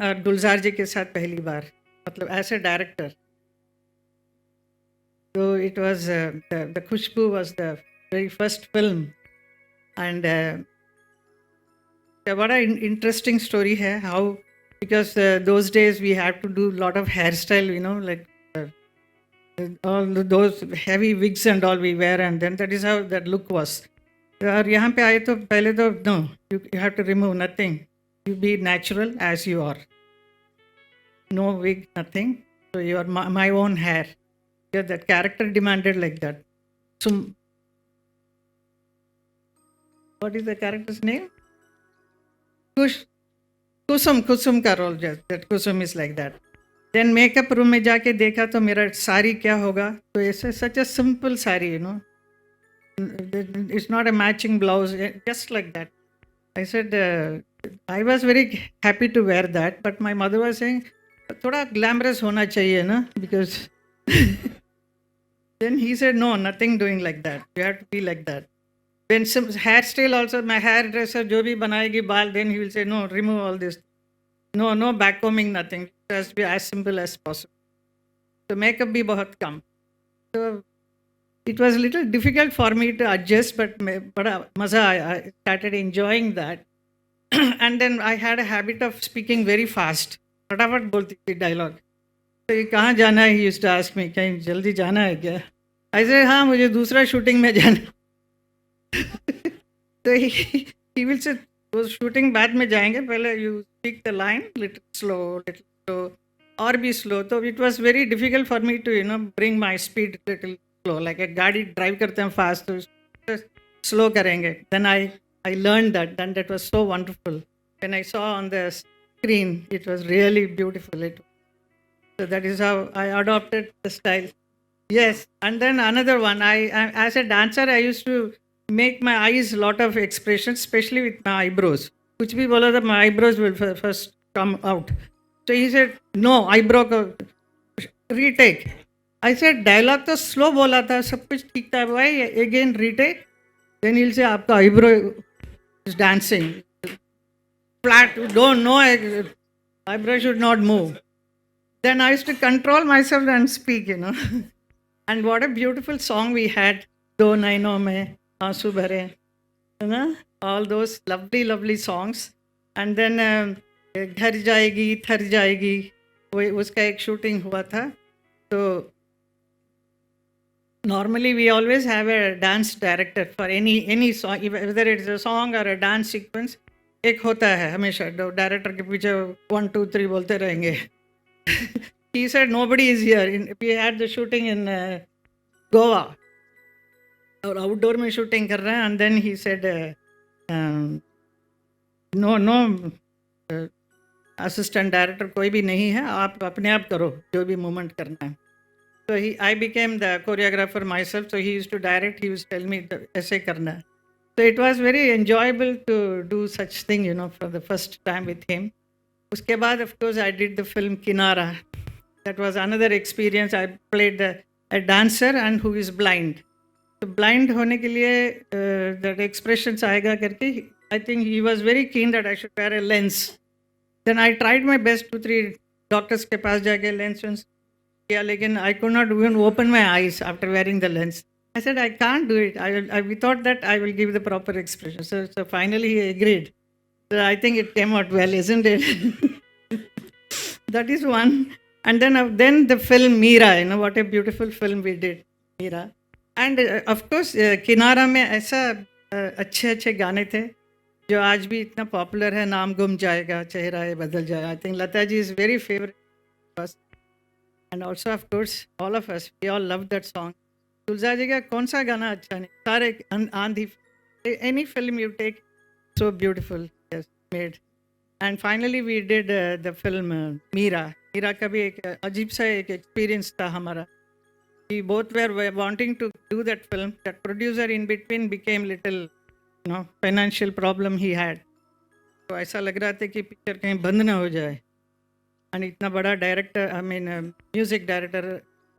और गुलजार जी के साथ पहली बार, मतलब एज ए डायरेक्टर। तो it was the Khushboo was the very first film, and बड़ा इंटरेस्टिंग स्टोरी है how, because those days we have to do lot of hair style, you know, like all those heavy wigs and all we wear, and then that is how that look was। और यहाँ पे आए तो पहले तो no, you have to remove nothing, you be natural as you are, no wig, nothing, so you are my own hair, because that character demanded like that। So what is the character's name? Kusum का role, that Kusum is like that। Then makeup room में जाके देखा तो मेरा साड़ी क्या होगा, तो ऐसे such a simple sari, you know, it's not a matching blouse, just like that. I said I was very happy to wear that, but my mother was saying थोड़ा ग्लैमरस होना चाहिए ना, because then he said no, nothing doing like that, you have to be like that. Then hair style also, my hairdresser जो भी बनाएगी बाल, then he will say no, remove all this, no backcombing, nothing, it has to be as simple as possible। तो makeup भी बहुत कम, तो it was a little difficult for me to adjust, but बड़ा मज़ा आया, I started enjoying that। and then I had a habit of speaking very fast, फटाफट बोलती थी डायलॉग। तो ये कहाँ जाना है, he used to ask me, कहीं जल्दी जाना है क्या? I said हाँ, मुझे दूसरा शूटिंग में जाना। तो he will say वो शूटिंग बाद में जाएंगे, पहले you speak the line little slow, और भी स्लो, तो it was very difficult for me to bring my speed little slow, like एक गाड़ी ड्राइव करते हैं फास्ट तो स्लो करेंगे. Then I learn that was so wonderful. When I saw on the screen it was really beautiful. It So that is how I adopted the style. Yes, and then another one. I as a dancer, I used to make my eyes lot of expressions, especially with my eyebrows. कुछ भी बोला था, my eyebrows will first come out. So he said, no, eyebrow को retake. I said, dialogue तो slow बोला था, सब कुछ ठीक था. Why again retake? Then he'll say, आपका eyebrow is dancing. Flat, don't know, eyebrow should not move. Then I used to control myself and speak, And what a beautiful song we had, Do Nainon Mein Aansu Bhare, all those lovely, lovely songs. And then Ghar Jayegi, Thar Jayegi, uska ek shooting hua tha. So normally we always have a dance director for any song, whether it's a song or a dance sequence. एक होता है हमेशा, director के पीछे 1 2 3 बोलते रहेंगे. He said nobody is here. We had the shooting in Goa. और outdoor में shooting कर रहे हैं. And then he said, no assistant director कोई भी नहीं है, आप अपने आप करो जो भी movement करना है. So I became the choreographer myself. So he used to direct. He used to tell me ऐसे करना है. So it was very enjoyable to do such thing, for the first time with him. उसके बाद of course I did the film Kinara. That was another experience. I played a dancer and who is blind. तो blind होने के लिए that expressions आएगा करके, I think he was very keen that I should wear a lens. Then I tried my best, 2-3 doctors के पास जाके lens किया, लेकिन I could not even open my eyes after wearing the lens. I said I can't do it. We thought that I will give the proper expression. So finally he agreed. So I think it came out well, isn't it? That is one. And then the film Meera, what a beautiful film we did, Meera. And of course किनारा में ऐसा अच्छे गाने थे जो आज भी इतना पॉपुलर है. नाम गुम जाएगा, चेहरा ये बदल जाएगा. I think Lata ji is very favorite to us. And also of course all of us, we all love that song. गुलजार जी का कौन सा गाना अच्छा नहीं, सारे आंधी, any film you take, so beautiful, yes, made. And finally we did the film Meera. Meera का भी एक अजीब सा एक experience था हमारा. We both were wanting to do that film. That producer in between became little, financial problem he had. तो ऐसा लग रहा था कि पिक्चर कहीं बंद ना हो जाए. And इतना बड़ा डायरेक्टर, म्यूजिक डायरेक्टर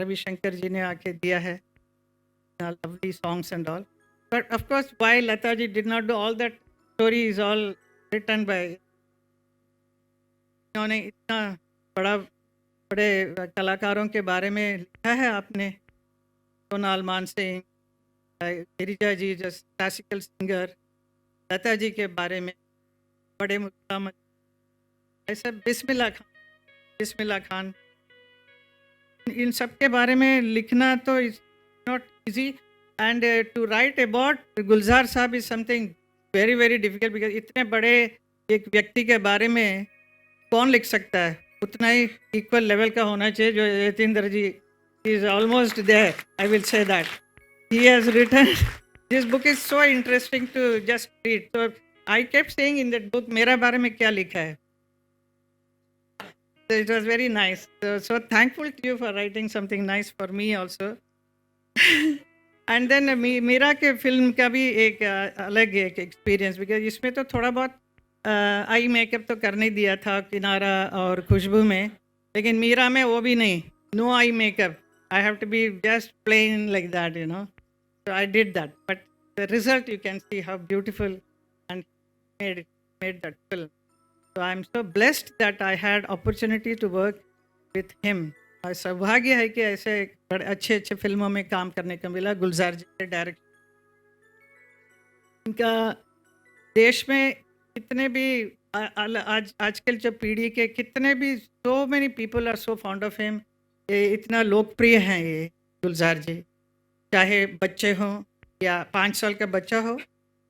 रविशंकर जी ने आके दिया है, lovely songs and all. But of course, why Lata ji did not do all that, story is all written by, उन्होंने इतना बड़े कलाकारों के बारे में लिखा है आपने. सोनाल मानसिंह, गिरिजा जी जैसे क्लासिकल सिंगर, लता जी के बारे में बड़े मुकाम, ऐसा बिस्मिल्लाह खान, इन सब के बारे में लिखना तो it's not easy. And to write about Gulzar sahab is something very very difficult, because इतने बड़े एक व्यक्ति के बारे में कौन लिख सकता है. उतना ही इक्वल लेवल का होना चाहिए जो यतीन्द्र जी is almost there, I will say that. He has written, this book is so interesting to just read. So I kept saying in that book, मेरा बारे में क्या लिखा है. So it was very nice. So thankful to you for writing something nice for me also. And then Meera के film का भी एक अलग एक एक्सपीरियंस, बिकॉज इसमें तो थोड़ा बहुत आई मेकअप तो करने दिया था किनारा और खुशबू में, लेकिन मीरा में वो भी नहीं, no I makeup. I have to be just plain like that, So I did that. But the result, you can see how beautiful and made that film. So I'm so blessed that I had opportunity to work with him. और सौभाग्य है कि ऐसे बड़े अच्छे फिल्मों में काम करने का मिला गुलजार जी के डायरेक्शन. इनका देश में कितने भी आजकल जो पीढ़ी के कितने भी, so many people are so fond of him. ये इतना लोकप्रिय हैं ये गुलजार जी, चाहे बच्चे हों या 5 साल का बच्चा हो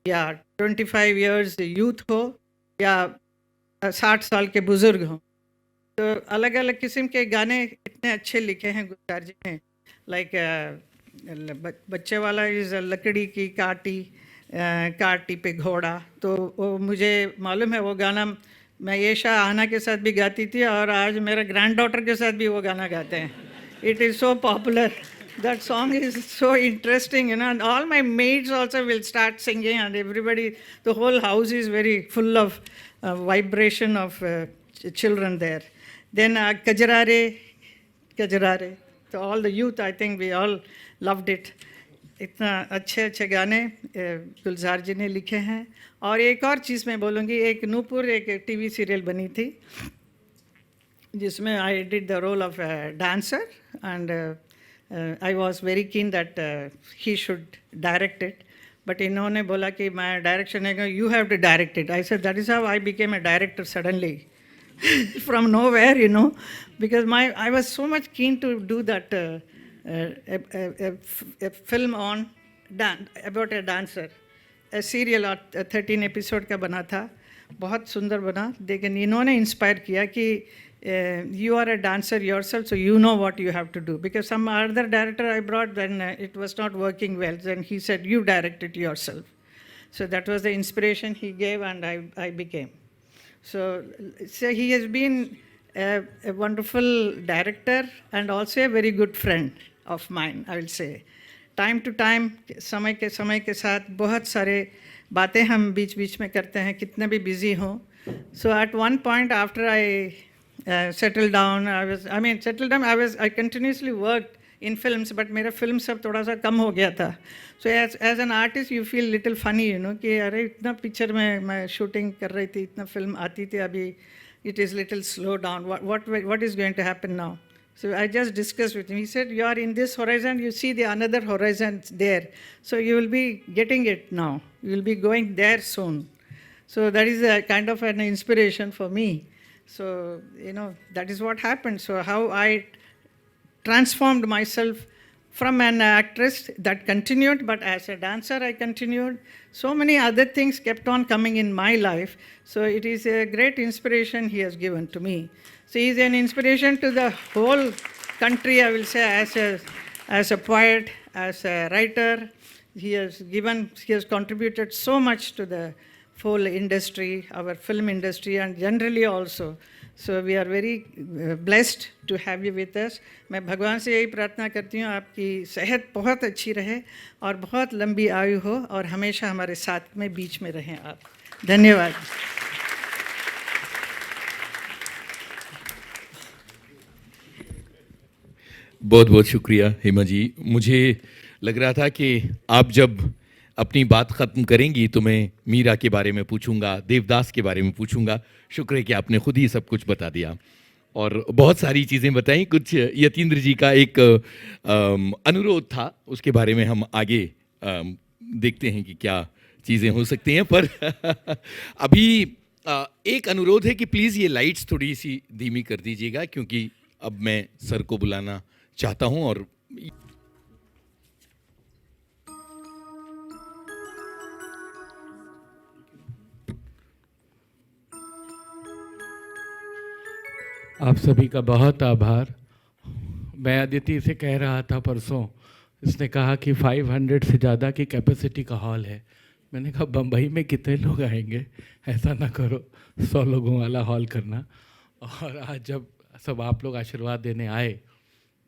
या 25 years यूथ हो या 60 साल के बुजुर्ग हों. तो अलग अलग किस्म के गाने इतने अच्छे लिखे हैं गुलजार जी ने, लाइक बच्चे वाला इज लकड़ी की काटी पे घोड़ा, तो वो मुझे मालूम है वो गाना मैं येशा आना के साथ भी गाती थी और आज मेरे ग्रैंड डॉटर के साथ भी वो गाना गाते हैं. It is so popular. That song is so interesting, you know, and all my maids also will start singing, and everybody, the whole house is very full of vibration of children there. Then Kajarare. So all the youth, I think we all loved it. इतना अच्छे अच्छे गाने गुलजार जी ने लिखे हैं. और एक और चीज़ मैं बोलूँगी, एक नूपुर एक टीवी सीरियल बनी थी जिसमें I did the role of dancer, and I was very keen that he should direct it, but इन्होंने बोला कि मैं डायरेक्शन है, you have to direct it. I said that is how I became a director suddenly from nowhere, you know, because I was so much keen to do that a film on about a dancer. A serial 13 episode का बना था, बहुत सुंदर बना, लेकिन इन्होंने inspire किया कि you are a dancer yourself, so you know what you have to do. Because some other director I brought, then it was not working well. Then he said, you direct it yourself. So that was the inspiration he gave, and I became. So he has been a wonderful director and also a very good friend of mine, I will say. Time to time, समय के साथ बहुत सारे बातें हम बीच बीच में करते हैं, कितने भी busy हों. So at one point after I settled down, I continuously worked in films, but मेरा film सब थोड़ा सा कम हो गया था. So as an artist you feel little funny, you know, कि अरे इतना पिक्चर में मैं शूटिंग कर रही थी, इतना फिल्म आती थी, अभी it is little slow down. What is going to happen now? So I just discussed with him. He said, you are in this horizon, you see the another horizon there. So you will be getting it now. You will be going there soon. So that is a kind of an inspiration for me. So, you know, that is what happened. So how I transformed myself from an actress, that continued, but as a dancer I continued. So many other things kept on coming in my life. So it is a great inspiration he has given to me. So he is an inspiration to the whole country, I will say, as a poet, as a writer. He has contributed so much to the whole industry, our film industry, and generally also. So we are very blessed to have you with us. मैं भगवान से यही प्रार्थना करती हूँ आपकी सेहत बहुत अच्छी रहे और बहुत लंबी आयु हो और हमेशा हमारे साथ में बीच में रहें आप. धन्यवाद. बहुत बहुत शुक्रिया हेमा जी. मुझे लग रहा था कि आप जब अपनी बात ख़त्म करेंगी तो मैं मीरा के बारे में पूछूंगा, देवदास के बारे में पूछूंगा. शुक्र है कि आपने खुद ही सब कुछ बता दिया और बहुत सारी चीज़ें बताई. कुछ यतीन्द्र जी का एक अनुरोध था, उसके बारे में हम आगे देखते हैं कि क्या चीज़ें हो सकती हैं. पर अभी एक अनुरोध है कि प्लीज़ ये लाइट्स थोड़ी सी धीमी कर दीजिएगा, क्योंकि अब मैं सर को बुलाना चाहता हूँ. और आप सभी का बहुत आभार. मैं अदिति से कह रहा था परसों, इसने कहा कि 500 से ज़्यादा की कैपेसिटी का हॉल है. मैंने कहा बम्बई में कितने लोग आएंगे, ऐसा ना करो 100 लोगों वाला हॉल करना. और आज जब सब आप लोग आशीर्वाद देने आए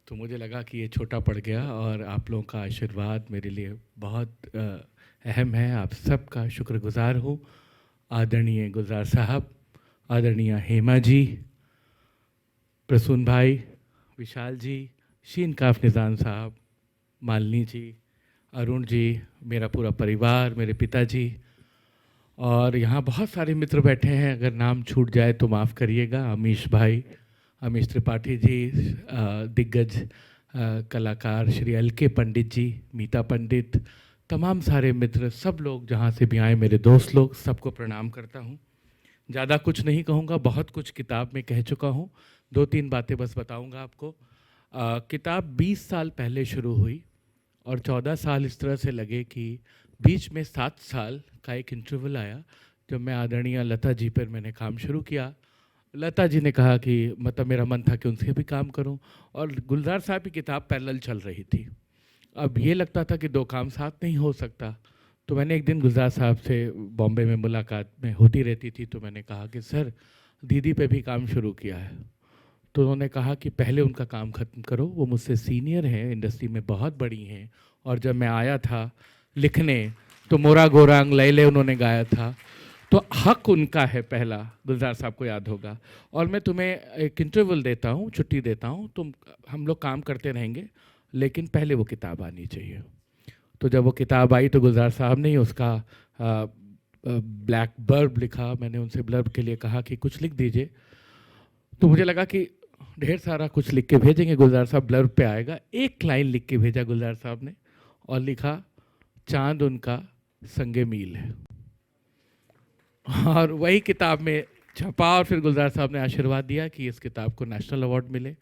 तो मुझे लगा कि ये छोटा पड़ गया, और आप लोगों का आशीर्वाद मेरे लिए बहुत अहम है. आप सबका शुक्रगुजार हूँ. आदरणीय गुलजार साहब, आदरणीय हेमा जी, प्रसून भाई, विशाल जी, शीन काफ निज़ान साहब, मालिनी जी, अरुण जी, मेरा पूरा परिवार, मेरे पिताजी, और यहाँ बहुत सारे मित्र बैठे हैं, अगर नाम छूट जाए तो माफ़ करिएगा. अमीश भाई, अमीश त्रिपाठी जी, दिग्गज कलाकार श्री LK पंडित जी, मीता पंडित, तमाम सारे मित्र, सब लोग जहाँ से भी आए, मेरे दोस्त लोग, सबको प्रणाम करता हूँ. ज़्यादा कुछ नहीं कहूँगा, बहुत कुछ किताब में कह चुका हूँ. 2-3 बातें बस बताऊँगा आपको. किताब 20 साल पहले शुरू हुई और 14 साल इस तरह से लगे कि बीच में 7 साल का एक इंटरवल आया जब मैं आदरणीय लता जी पर मैंने काम शुरू किया. लता जी ने कहा कि मतलब मेरा मन था कि उनसे भी काम करूं, और गुलजार साहब की किताब पैरेलल चल रही थी। अब ये लगता था कि दो काम साथ नहीं हो सकता। तो मैंने एक दिन गुलजार साहब से, बॉम्बे में मुलाकात में होती रहती थी, तो मैंने कहा कि सर दीदी पे भी काम शुरू किया है। तो उन्होंने कहा कि पहले उनका काम ख़त्म करो, वो मुझसे सीनियर हैं, इंडस्ट्री में बहुत बड़ी हैं, और जब मैं आया था लिखने तो मोरा गोरांग लैले उन्होंने गाया था, तो हक उनका है पहला, गुलजार साहब को याद होगा। और मैं तुम्हें एक इंटरवल देता हूँ, छुट्टी देता हूँ, तुम हम लोग काम करते रहेंगे, लेकिन पहले वो किताब आनी चाहिए। तो जब वो किताब आई तो गुलजार साहब ने ही उसका ब्लैक ब्लर्ब लिखा। मैंने उनसे ब्लर्ब के लिए कहा कि कुछ लिख दीजिए, तो मुझे लगा कि ढेर सारा कुछ लिख के भेजेंगे, गुलजार साहब ब्लर्ब पे आएगा। एक लाइन लिख के भेजा गुलजार साहब ने और लिखा, चांद उनका संगे मील है। और वही किताब में छपा, और फिर गुलजार साहब ने आशीर्वाद दिया कि इस किताब को नेशनल अवार्ड मिले।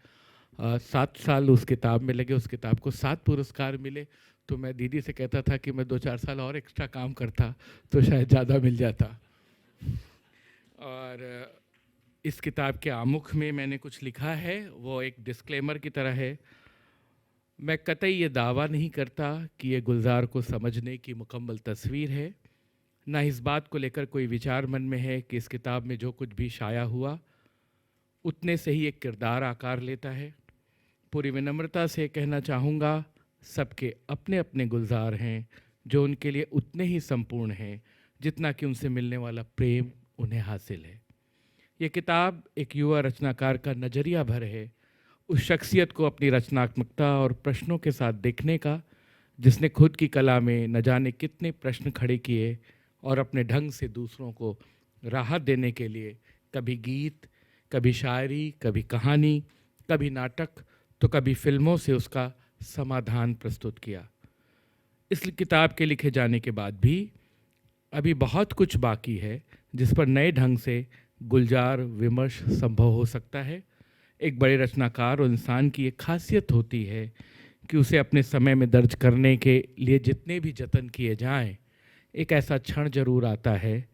7 साल उस किताब में लगे, उस किताब को 7 पुरस्कार मिले। तो मैं दीदी से कहता था कि मैं 2-4 साल और एक्स्ट्रा काम करता तो शायद ज़्यादा मिल जाता। और इस किताब के आमुख में मैंने कुछ लिखा है, वो एक डिस्क्लेमर की तरह है। मैं कतई ये दावा नहीं करता कि ये गुलजार को समझने की मुकम्मल तस्वीर है, ना इस बात को लेकर कोई विचार मन में है कि इस किताब में जो कुछ भी शाया हुआ उतने से ही एक किरदार आकार लेता है। पूरी विनम्रता से कहना चाहूँगा, सबके अपने अपने गुलजार हैं जो उनके लिए उतने ही संपूर्ण हैं जितना कि उनसे मिलने वाला प्रेम उन्हें हासिल है। ये किताब एक युवा रचनाकार का नज़रिया भर है, उस शख्सियत को अपनी रचनात्मकता और प्रश्नों के साथ देखने का, जिसने खुद की कला में न जाने कितने प्रश्न खड़े किए और अपने ढंग से दूसरों को राहत देने के लिए कभी गीत, कभी शायरी, कभी कहानी, कभी नाटक, तो कभी फिल्मों से उसका समाधान प्रस्तुत किया। इस किताब के लिखे जाने के बाद भी अभी बहुत कुछ बाकी है जिस पर नए ढंग से गुलजार विमर्श संभव हो सकता है। एक बड़े रचनाकार और इंसान की एक खासियत होती है कि उसे अपने समय में दर्ज करने के लिए जितने भी जतन किए जाएं, एक ऐसा क्षण जरूर आता है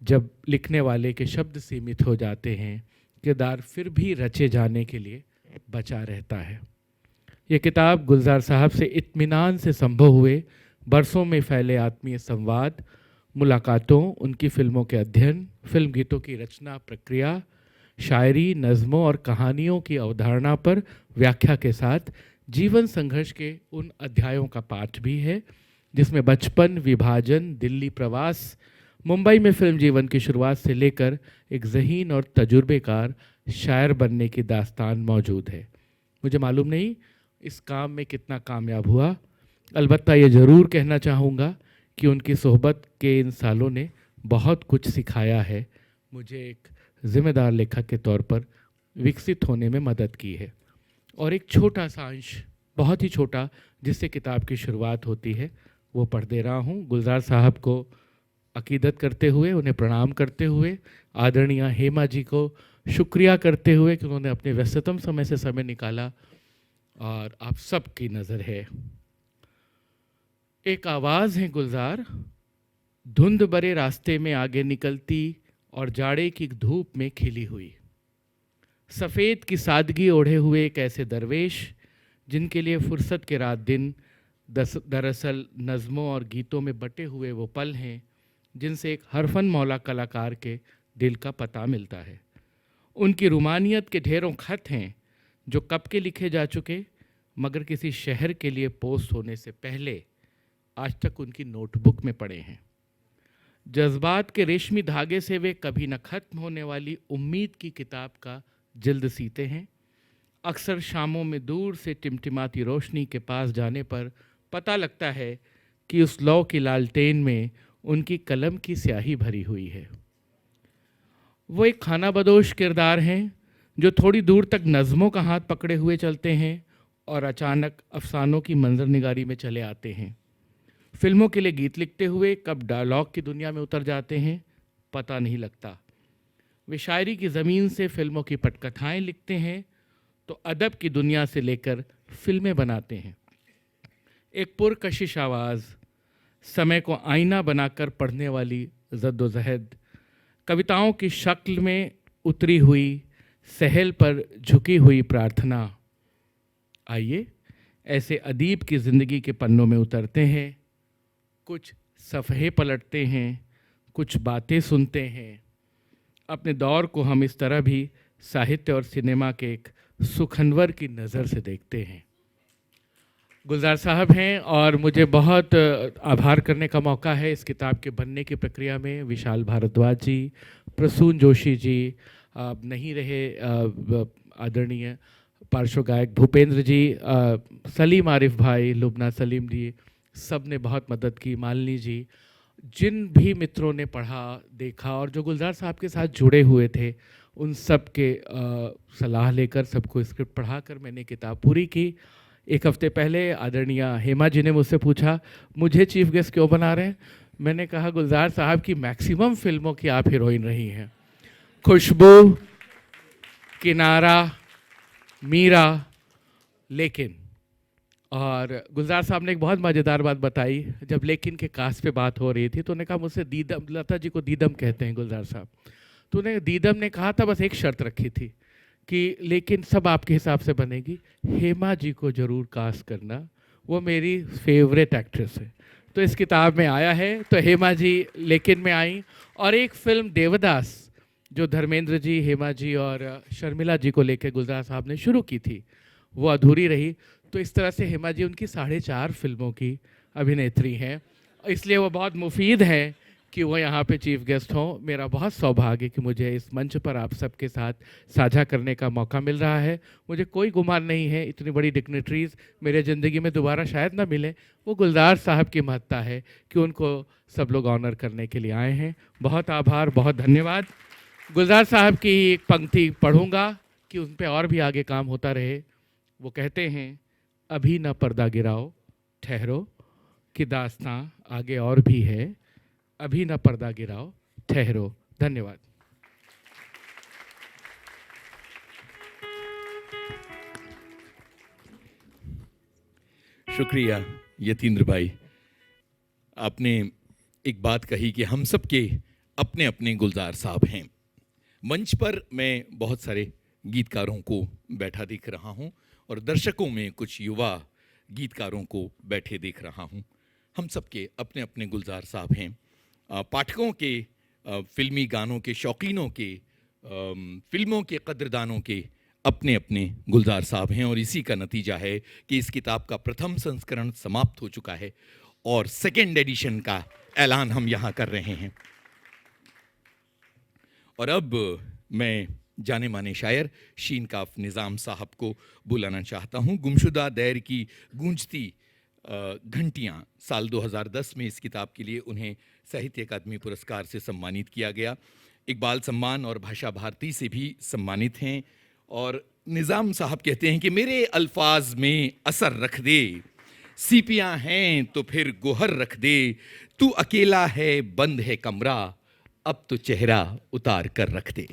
जब लिखने वाले के शब्द सीमित हो जाते हैं, किरदार फिर भी रचे जाने के लिए बचा रहता है। ये किताब गुलजार साहब से इत्मीनान से संभव हुए बरसों में फैले आत्मीय संवाद, मुलाकातों, उनकी फिल्मों के अध्ययन, फिल्म गीतों की रचना प्रक्रिया, शायरी, नज़मों और कहानियों की अवधारणा पर व्याख्या के साथ जीवन संघर्ष के उन अध्यायों का पाठ भी है जिसमें बचपन, विभाजन, दिल्ली प्रवास, मुंबई में फिल्म जीवन की शुरुआत से लेकर एक ज़हीन और तजुर्बेकार शायर बनने की दास्तान मौजूद है। मुझे मालूम नहीं इस काम में कितना कामयाब हुआ, अलबत्ता ये ज़रूर कहना चाहूँगा कि उनकी सोहबत के इन सालों ने बहुत कुछ सिखाया है, मुझे एक ज़िम्मेदार लेखक के तौर पर विकसित होने में मदद की है। और एक छोटा सा अंश, बहुत ही छोटा, जिससे किताब की शुरुआत होती है, वो पढ़ दे रहा हूँ। गुलजार साहब को अकीदत करते हुए, उन्हें प्रणाम करते हुए, आदरणीय हेमा जी को शुक्रिया करते हुए कि उन्होंने अपने व्यस्ततम समय से समय निकाला और आप सब की नज़र है। एक आवाज़ है गुलजार, धुंध भरे रास्ते में आगे निकलती और जाड़े की धूप में खिली हुई, सफ़ेद की सादगी ओढ़े हुए एक ऐसे दरवेश जिनके लिए फुर्सत के रात दिन दरअसल नज़मों और गीतों में बटे हुए वो पल हैं जिनसे एक हरफन मौला कलाकार के दिल का पता मिलता है। उनकी रूमानियत के ढेरों खत हैं जो कब के लिखे जा चुके, मगर किसी शहर के लिए पोस्ट होने से पहले आज तक उनकी नोटबुक में पड़े हैं। जज्बात के रेशमी धागे से वे कभी न खत्म होने वाली उम्मीद की किताब का जिल्द सीते हैं। अक्सर शामों में दूर से टिमटिमाती रोशनी के पास जाने पर पता लगता है कि उस लौ की लालटेन में उनकी कलम की स्याही भरी हुई है। वो एक खानाबदोश किरदार हैं जो थोड़ी दूर तक नज़मों का हाथ पकड़े हुए चलते हैं और अचानक अफसानों की मंजरनिगारी में चले आते हैं। फिल्मों के लिए गीत लिखते हुए कब डायलॉग की दुनिया में उतर जाते हैं पता नहीं लगता। वे शायरी की ज़मीन से फिल्मों की पटकथाएं लिखते हैं तो अदब की दुनिया से लेकर फिल्में बनाते हैं। एक पुरकशिश आवाज़, समय को आईना बनाकर पढ़ने वाली जद्दोजहद, कविताओं की शक्ल में उतरी हुई सहल पर झुकी हुई प्रार्थना। आइए ऐसे अदीब की ज़िंदगी के पन्नों में उतरते हैं, कुछ सफ़हे पलटते हैं, कुछ बातें सुनते हैं। अपने दौर को हम इस तरह भी साहित्य और सिनेमा के एक सुखनवर की नज़र से देखते हैं। गुलजार साहब हैं और मुझे बहुत आभार करने का मौका है इस किताब के बनने की प्रक्रिया में। विशाल भारद्वाज जी, प्रसून जोशी जी, नहीं रहे आदरणीय पार्श्व गायक भूपेंद्र जी, सलीम आरिफ भाई, लुबना सलीम जी, सब ने बहुत मदद की, मालिनी जी, जिन भी मित्रों ने पढ़ा देखा और जो गुलजार साहब के साथ जुड़े हुए थे, उन सब के सलाह लेकर, सबको स्क्रिप्ट पढ़ाकर मैंने किताब पूरी की। एक हफ्ते पहले आदरणीय हेमा जी ने मुझसे पूछा, मुझे चीफ गेस्ट क्यों बना रहे हैं? मैंने कहा, गुलजार साहब की मैक्सिमम फिल्मों की आप हीरोइन रही हैं। खुशबू, किनारा, मीरा, लेकिन। और गुलजार साहब ने एक बहुत मज़ेदार बात बताई। जब लेकिन के कास्ट पे बात हो रही थी तो उन्होंने कहा, मुझसे दीदम, लता जी को दीदम कहते हैं गुलजार साहब, तो उन्हें दीदम ने कहा था, बस एक शर्त रखी थी कि लेकिन सब आपके हिसाब से बनेगी, हेमा जी को ज़रूर कास्ट करना, वो मेरी फेवरेट एक्ट्रेस है। तो इस किताब में आया है, तो हेमा जी लेकिन में आई। और एक फिल्म देवदास जो धर्मेंद्र जी, हेमा जी और शर्मिला जी को लेकर गुलजार साहब ने शुरू की थी, वो अधूरी रही। तो इस तरह से हेमा जी उनकी 4.5 फिल्मों की अभिनेत्री हैं, इसलिए वो बहुत मुफीद है कि वो यहाँ पे चीफ गेस्ट हों। मेरा बहुत सौभाग्य कि मुझे इस मंच पर आप सबके साथ साझा करने का मौका मिल रहा है। मुझे कोई गुमान नहीं है, इतनी बड़ी डिग्निटरीज़ मेरे ज़िंदगी में दोबारा शायद ना मिले। वो गुलजार साहब की महत्ता है कि उनको सब लोग ऑनर करने के लिए आए हैं। बहुत आभार, बहुत धन्यवाद। गुलजार साहब की एक पंक्ति पढ़ूँगा कि उन पर और भी आगे काम होता रहे। वो कहते हैं, अभी न पर्दा गिराओ, ठहरो कि दास्तां आगे और भी है, अभी न पर्दा गिराओ, ठहरो। धन्यवाद। शुक्रिया यतीन्द्र भाई। आपने एक बात कही कि हम सब के अपने अपने गुलजार साहब हैं। मंच पर मैं बहुत सारे गीतकारों को बैठा देख रहा हूँ और दर्शकों में कुछ युवा गीतकारों को बैठे देख रहा हूँ। हम सब के अपने अपने गुलजार साहब हैं। पाठकों के, फिल्मी गानों के शौकीनों के, फिल्मों के कदरदानों के अपने अपने गुलजार साहब हैं। और इसी का नतीजा है कि इस किताब का प्रथम संस्करण समाप्त हो चुका है और सेकेंड एडिशन का ऐलान हम यहाँ कर रहे हैं। और अब मैं जाने माने शायर शीन काफ निज़ाम साहब को बुलाना चाहता हूँ। गुमशुदा दैर की गूंजती घंटियाँ साल 2010 में इस किताब के लिए उन्हें साहित्य अकादमी पुरस्कार से सम्मानित किया गया। इकबाल सम्मान और भाषा भारती से भी सम्मानित हैं। और निज़ाम साहब कहते हैं कि मेरे अल्फाज में असर रख दे, सीपियाँ हैं तो फिर गोहर रख दे, तू अकेला है बंद है कमरा, अब तो चेहरा उतार कर रख दे।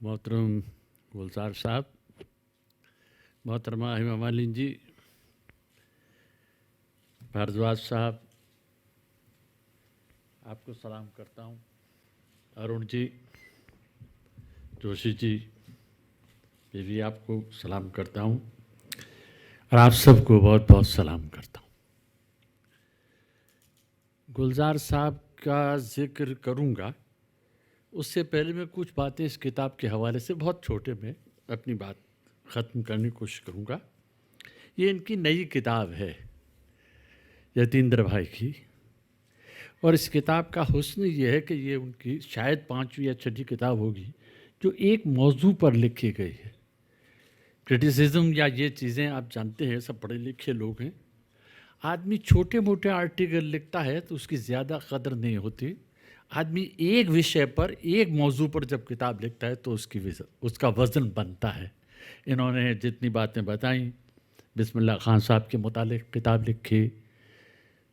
मोहतरम गुलजार साहब, मोहतरमा हेमा मालिनी जी, भारद्वाज साहब, आपको सलाम करता हूँ। अरुण जी, जोशी जी, ये भी आपको सलाम करता हूँ और आप सबको बहुत बहुत सलाम करता हूँ। गुलजार साहब का जिक्र करूँगा, उससे पहले मैं कुछ बातें इस किताब के हवाले से बहुत छोटे में अपनी बात ख़त्म करने की कोशिश करूँगा। ये इनकी नई किताब है यतीन्द्र भाई की, और इस किताब का हुस्न ये है कि ये उनकी शायद 5वीं या 6ठी किताब होगी जो एक मौजू पर लिखी गई है। क्रिटिसिज्म या ये चीज़ें आप जानते हैं, सब पढ़े लिखे लोग हैं। आदमी छोटे मोटे आर्टिकल लिखता है तो उसकी ज़्यादा कदर नहीं होती। आदमी एक विषय पर, एक मौजू पर जब किताब लिखता है तो उसका वज़न बनता है। इन्होंने जितनी बातें बताई, बिस्मिल्लाह खान साहब के मुतालिक किताब लिखी,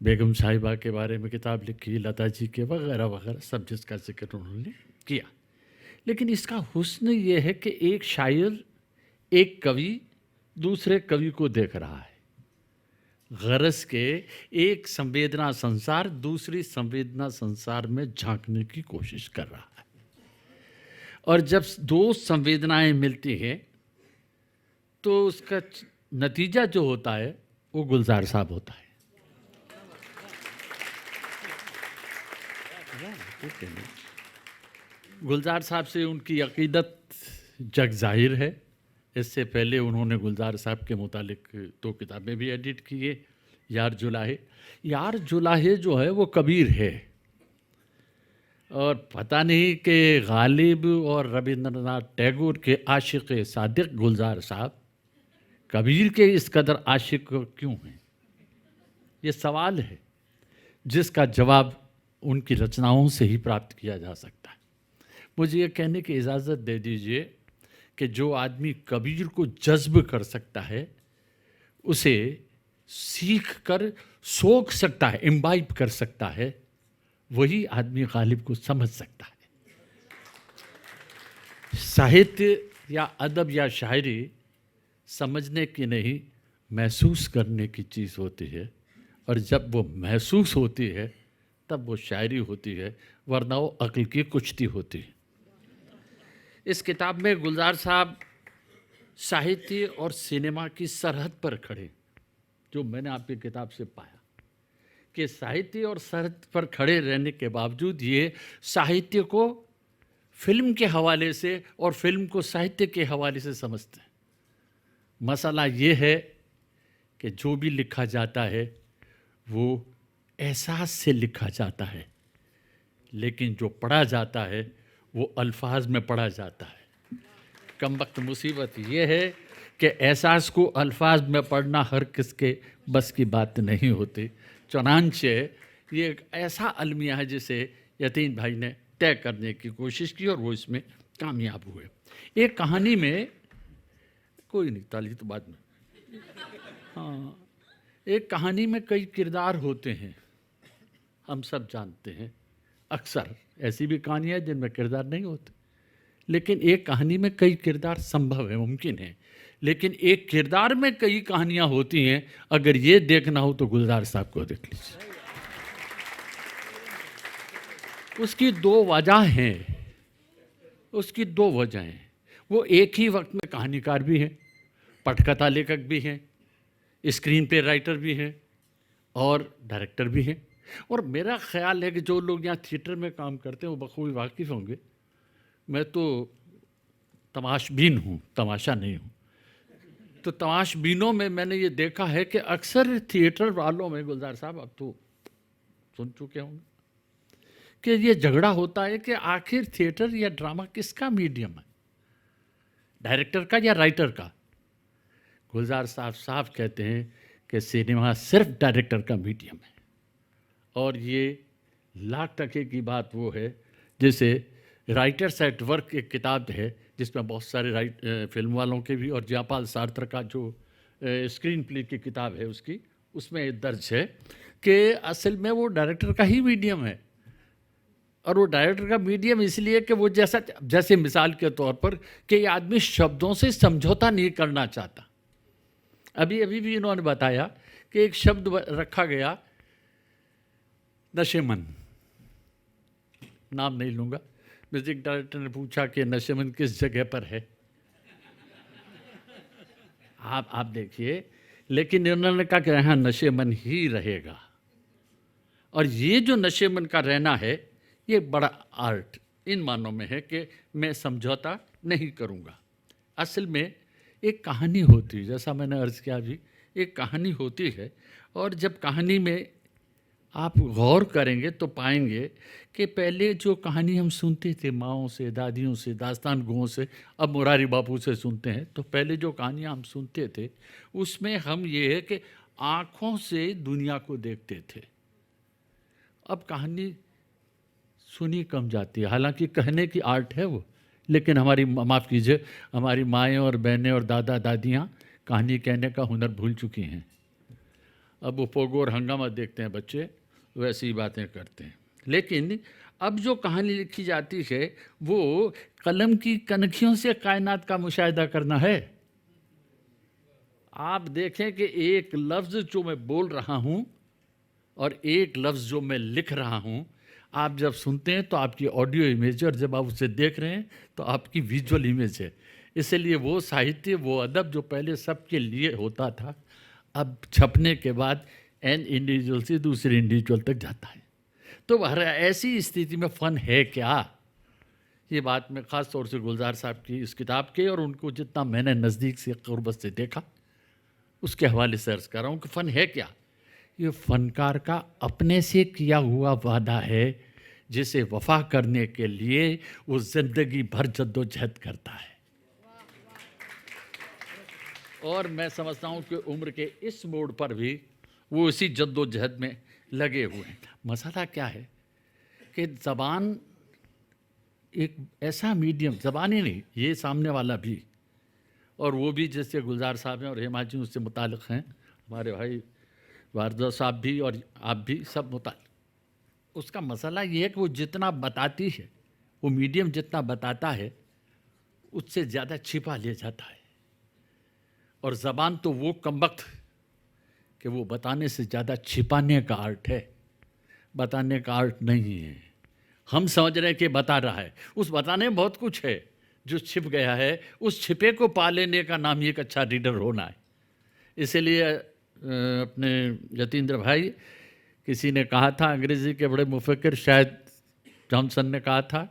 बेगम साहिबा के बारे में किताब लिखी, लता जी के वगैरह वगैरह, सब जिसका जिक्र उन्होंने किया। लेकिन इसका हुस्न ये है कि एक शायर, एक कवि, दूसरे कवि को देख रहा है। गरज के एक संवेदना संसार दूसरी संवेदना संसार में झांकने की कोशिश कर रहा है, और जब दो संवेदनाएं मिलती हैं तो उसका नतीजा जो होता है वो गुलजार साहब होता है। गुलजार साहब से उनकी अकीदत जग जाहिर है। इससे पहले उन्होंने गुलजार साहब के मुतालिक 2 किताबें भी एडिट की है। यार जुलाहे, यार जुलाहे जो है वो कबीर है, और पता नहीं कि गालिब और रविंद्रनाथ टैगोर के आशिक सादिक गुलजार साहब कबीर के इस कदर आशिक क्यों हैं। ये सवाल है जिसका जवाब उनकी रचनाओं से ही प्राप्त किया जा सकता है। मुझे ये कहने की इजाज़त दे दीजिए कि जो आदमी कबीर को जज्ब कर सकता है, उसे सीख कर सोख सकता है, इम्बाइब कर सकता है, वही आदमी गालिब को समझ सकता है। साहित्य या अदब या शायरी समझने की नहीं, महसूस करने की चीज़ होती है, और जब वो महसूस होती है तब वो शायरी होती है, वरना वो अक्ल की कुश्ती होती है। इस किताब में गुलजार साहब साहित्य और सिनेमा की सरहद पर खड़े, जो मैंने आपकी किताब से पाया कि साहित्य और सरहद पर खड़े रहने के बावजूद ये साहित्य को फिल्म के हवाले से और फिल्म को साहित्य के हवाले से समझते हैं। मसला ये है कि जो भी लिखा जाता है वो एहसास से लिखा जाता है, लेकिन जो पढ़ा जाता है वो अल्फाज में पढ़ा जाता है। कम वक्त मुसीबत ये है कि एहसास को अल्फाज में पढ़ना हर किसके बस की बात नहीं होती। चुनांचे ये एक ऐसा अलमिया है जिसे यतीन भाई ने तय करने की कोशिश की और वो इसमें कामयाब हुए। एक कहानी में, कोई नहीं, ताली तो बाद में, हाँ, एक कहानी में कई किरदार होते हैं, हम सब जानते हैं। अक्सर ऐसी भी कहानियाँ जिनमें किरदार नहीं होते, लेकिन एक कहानी में कई किरदार संभव है, मुमकिन है। लेकिन एक किरदार में कई कहानियाँ होती हैं। अगर ये देखना हो तो गुलजार साहब को देख लीजिए। उसकी 2 वजह हैं, उसकी 2 वजहें। वो एक ही वक्त में कहानीकार भी हैं, पटकथा लेखक भी हैं, स्क्रीन पे राइटर भी हैं और डायरेक्टर भी हैं। और मेरा ख्याल है कि जो लोग यहाँ थिएटर में काम करते हैं वो बखूबी वाकिफ़ होंगे। मैं तो तमाशबीन हूँ, तमाशा नहीं हूँ। तो तमाशबीनों में मैंने ये देखा है कि अक्सर थिएटर वालों में, गुलजार साहब अब तो सुन चुके होंगे, कि ये झगड़ा होता है कि आखिर थिएटर या ड्रामा किसका मीडियम है, डायरेक्टर का या राइटर का। गुलजार साहब साफ कहते हैं कि सिनेमा सिर्फ डायरेक्टर का मीडियम है। और ये लाख टके की बात वो है, जैसे राइटर्स एट वर्क एक किताब है जिसमें बहुत सारे फिल्म वालों के भी, और जयपाल सार्त्र का जो स्क्रीन प्ले की किताब है उसकी, उसमें दर्ज है कि असल में वो डायरेक्टर का ही मीडियम है। और वो डायरेक्टर का मीडियम इसलिए कि वो जैसे मिसाल के तौर पर कि ये आदमी शब्दों से समझौता नहीं करना चाहता। अभी भी इन्होंने बताया कि एक शब्द रखा गया, नशेमन, नाम नहीं लूँगा। म्यूजिक डायरेक्टर ने पूछा कि नशेमन किस जगह पर है। आप देखिए, लेकिन इन्होंने कहा कि यहाँ नशेमन ही रहेगा। और ये जो नशेमन का रहना है, ये बड़ा आर्ट इन मानों में है कि मैं समझौता नहीं करूँगा। असल में एक कहानी होती है, जैसा मैंने अर्ज़ किया अभी, एक कहानी होती है। और जब कहानी में आप गौर करेंगे तो पाएंगे कि पहले जो कहानी हम सुनते थे माँओं से, दादियों से, दास्तान गों से, अब मुरारी बापू से सुनते हैं, तो पहले जो कहानियाँ हम सुनते थे उसमें हम ये है कि आँखों से दुनिया को देखते थे। अब कहानी सुनी कम जाती है, हालांकि कहने की आर्ट है वो, लेकिन हमारी, माफ़ कीजिए, हमारी माएँ और बहनें और दादा दादियाँ कहानी कहने का हुनर भूल चुकी हैं। अब वो पोगो और हंगामा देखते हैं बच्चे, वैसी ही बातें करते हैं। लेकिन अब जो कहानी लिखी जाती है वो कलम की कनखियों से कायनात का मुशाहिदा करना है। आप देखें कि एक लफ्ज़ जो मैं बोल रहा हूँ और एक लफ्ज़ जो मैं लिख रहा हूँ, आप जब सुनते हैं तो आपकी ऑडियो इमेज है, और जब आप उसे देख रहे हैं तो आपकी विजुअल इमेज है। इसलिए वो साहित्य, वो अदब जो पहले सबके लिए होता था, अब छपने के बाद एन इंडिविजुअल से दूसरे इंडिविजुअल तक जाता है। तो हर ऐसी स्थिति में फ़न है क्या? ये बात मैं ख़ास तौर से गुलजार साहब की इस किताब के और उनको जितना मैंने नज़दीक से क़ुर्बत से देखा उसके हवाले से अर्ज़ कर रहा हूँ कि फ़न है क्या? ये फ़नकार का अपने से किया हुआ वादा है, जिसे वफ़ा करने के लिए वो ज़िंदगी भर जद्दोजहद करता है। और मैं समझता हूँ कि उम्र के इस मोड़ पर भी वो इसी जद्दोजहद में लगे हुए हैं। मसला क्या है कि ज़बान एक ऐसा मीडियम, ज़बान ही नहीं, ये सामने वाला भी, और वो भी जैसे गुलजार साहब हैं और हेमा जी उससे मुताल्लिक़ हैं, हमारे भाई वारदा साहब भी और आप भी सब मुताल्लिक़। उसका मसला ये है कि वो जितना बताती है, वो मीडियम जितना बताता है उससे ज़्यादा छिपा ले जाता है। और ज़बान तो वो कमबख्त कि वो बताने से ज़्यादा छिपाने का आर्ट है, बताने का आर्ट नहीं है। हम समझ रहे हैं कि बता रहा है, उस बताने में बहुत कुछ है जो छिप गया है। उस छिपे को पा लेने का नाम ही एक अच्छा रीडर होना है। इसीलिए अपने यतीन्द्र भाई, किसी ने कहा था, अंग्रेज़ी के बड़े मुफक्किर शायद जॉनसन ने कहा था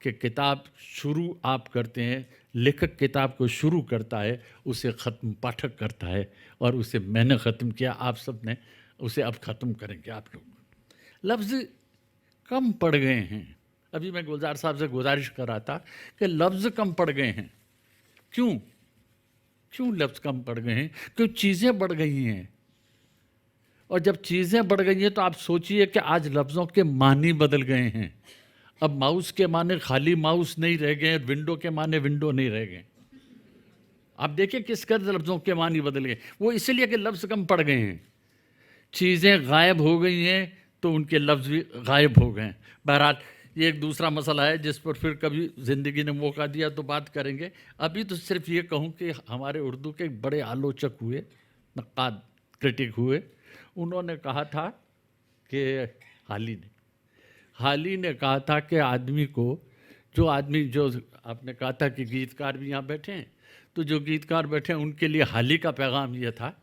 कि किताब शुरू आप करते हैं, लेखक किताब को शुरू करता है, उसे ख़त्म पाठक करता है, और उसे मैंने ख़त्म किया, आप सब ने उसे अब ख़त्म करेंगे आप लोग। लफ्ज़ कम पड़ गए हैं। अभी मैं गुलजार साहब से गुजारिश कर रहा था कि लफ्ज़ कम पड़ गए हैं। क्यों लफ्ज़ कम पड़ गए हैं? क्योंकि चीज़ें बढ़ गई हैं, और जब चीज़ें बढ़ गई हैं तो आप सोचिए कि आज लफ्ज़ों के मानी बदल गए हैं। अब माउस के माने खाली माउस नहीं रह गए, विंडो के माने विंडो नहीं रह गए। आप देखिए किस कदर लफ्ज़ों के मानी बदल गए। वो इसलिए कि लफ्ज़ कम पड़ गए हैं, चीज़ें गायब हो गई हैं तो उनके लफ्ज़ भी गायब हो गए हैं। बहरहाल ये एक दूसरा मसला है जिस पर फिर कभी ज़िंदगी ने मौका दिया तो बात करेंगे। अभी तो सिर्फ ये कहूँ कि हमारे उर्दू के बड़े आलोचक हुए, नक़ाद, क्रिटिक हुए, उन्होंने कहा था कि हाली ने कहा था कि आदमी को, जो आपने कहा था कि गीतकार भी यहाँ बैठे हैं, तो जो गीतकार बैठे हैं उनके लिए हाली का पैगाम यह था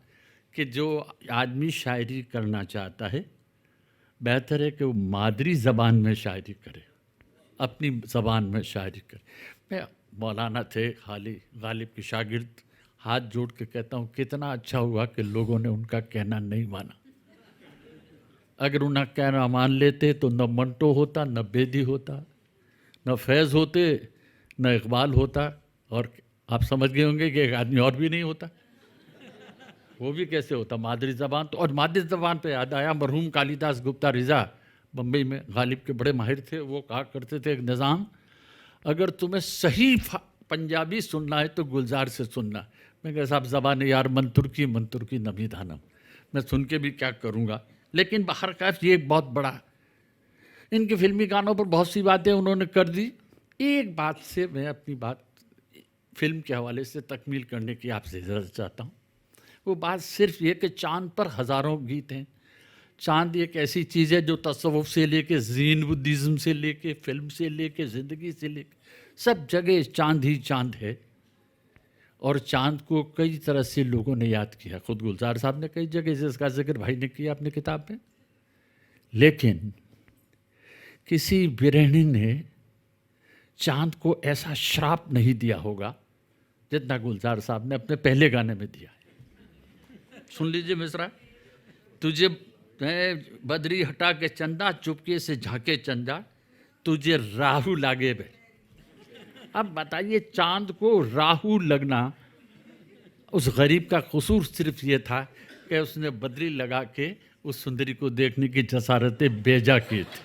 कि जो आदमी शायरी करना चाहता है, बेहतर है कि वो मादरी ज़बान में शायरी करे, अपनी ज़बान में शायरी करे। मैं मौलाना थे हाली गालिब के शागिर्द, हाथ जोड़ के कहता हूँ कितना अच्छा हुआ कि लोगों ने उनका कहना नहीं माना। अगर उनका कहना मान लेते तो न मंटो होता, न बेदी होता, न फैज़ होते, न इकबाल होता, और आप समझ गए होंगे कि एक आदमी और भी नहीं होता। वो भी कैसे होता, मादरी ज़बान। तो और मादरी ज़बान पे याद आया, मरहूम कालिदास गुप्ता रिज़ा बम्बई में गालिब के बड़े माहिर थे, वो कहा करते थे एक निज़ाम, अगर तुम्हें सही पंजाबी सुनना है तो गुलजार से सुनना। मैं कहा साहब ज़बान यार मन तुर्की नमी धानम, मैं सुन के भी क्या करूँगा। लेकिन बाहर कैफ ये बहुत बड़ा, इनके फिल्मी गानों पर बहुत सी बातें उन्होंने कर दी। एक बात से मैं अपनी बात फिल्म के हवाले से तकमील करने की आपसे इजाज़त चाहता हूँ। वो बात सिर्फ ये कि चाँद पर हज़ारों गीत हैं। चाँद एक ऐसी चीज़ है जो तसव्वुफ़ से लेके ज़ीन बुद्धिज़्म से लेके फिल्म से लेके ज़िंदगी से लेके सब जगह चाँद ही चाँद है। और चाँद को कई तरह से लोगों ने याद किया, खुद गुलजार साहब ने कई जगह जिसका जिक्र भाई ने किया अपनी किताब में। लेकिन किसी बिरहनी ने चाँद को ऐसा श्राप नहीं दिया होगा जितना गुलजार साहब ने अपने पहले गाने में दिया है। सुन लीजिए मिसरा, तुझे बदरी हटा के चंदा, चुपके से झाके चंदा, तुझे राहु लागे बे। अब बताइए, चांद को राहु लगना, उस गरीब का कसूर सिर्फ ये था कि उसने बदरी लगा के उस सुंदरी को देखने की जसारतें बेजा की थी।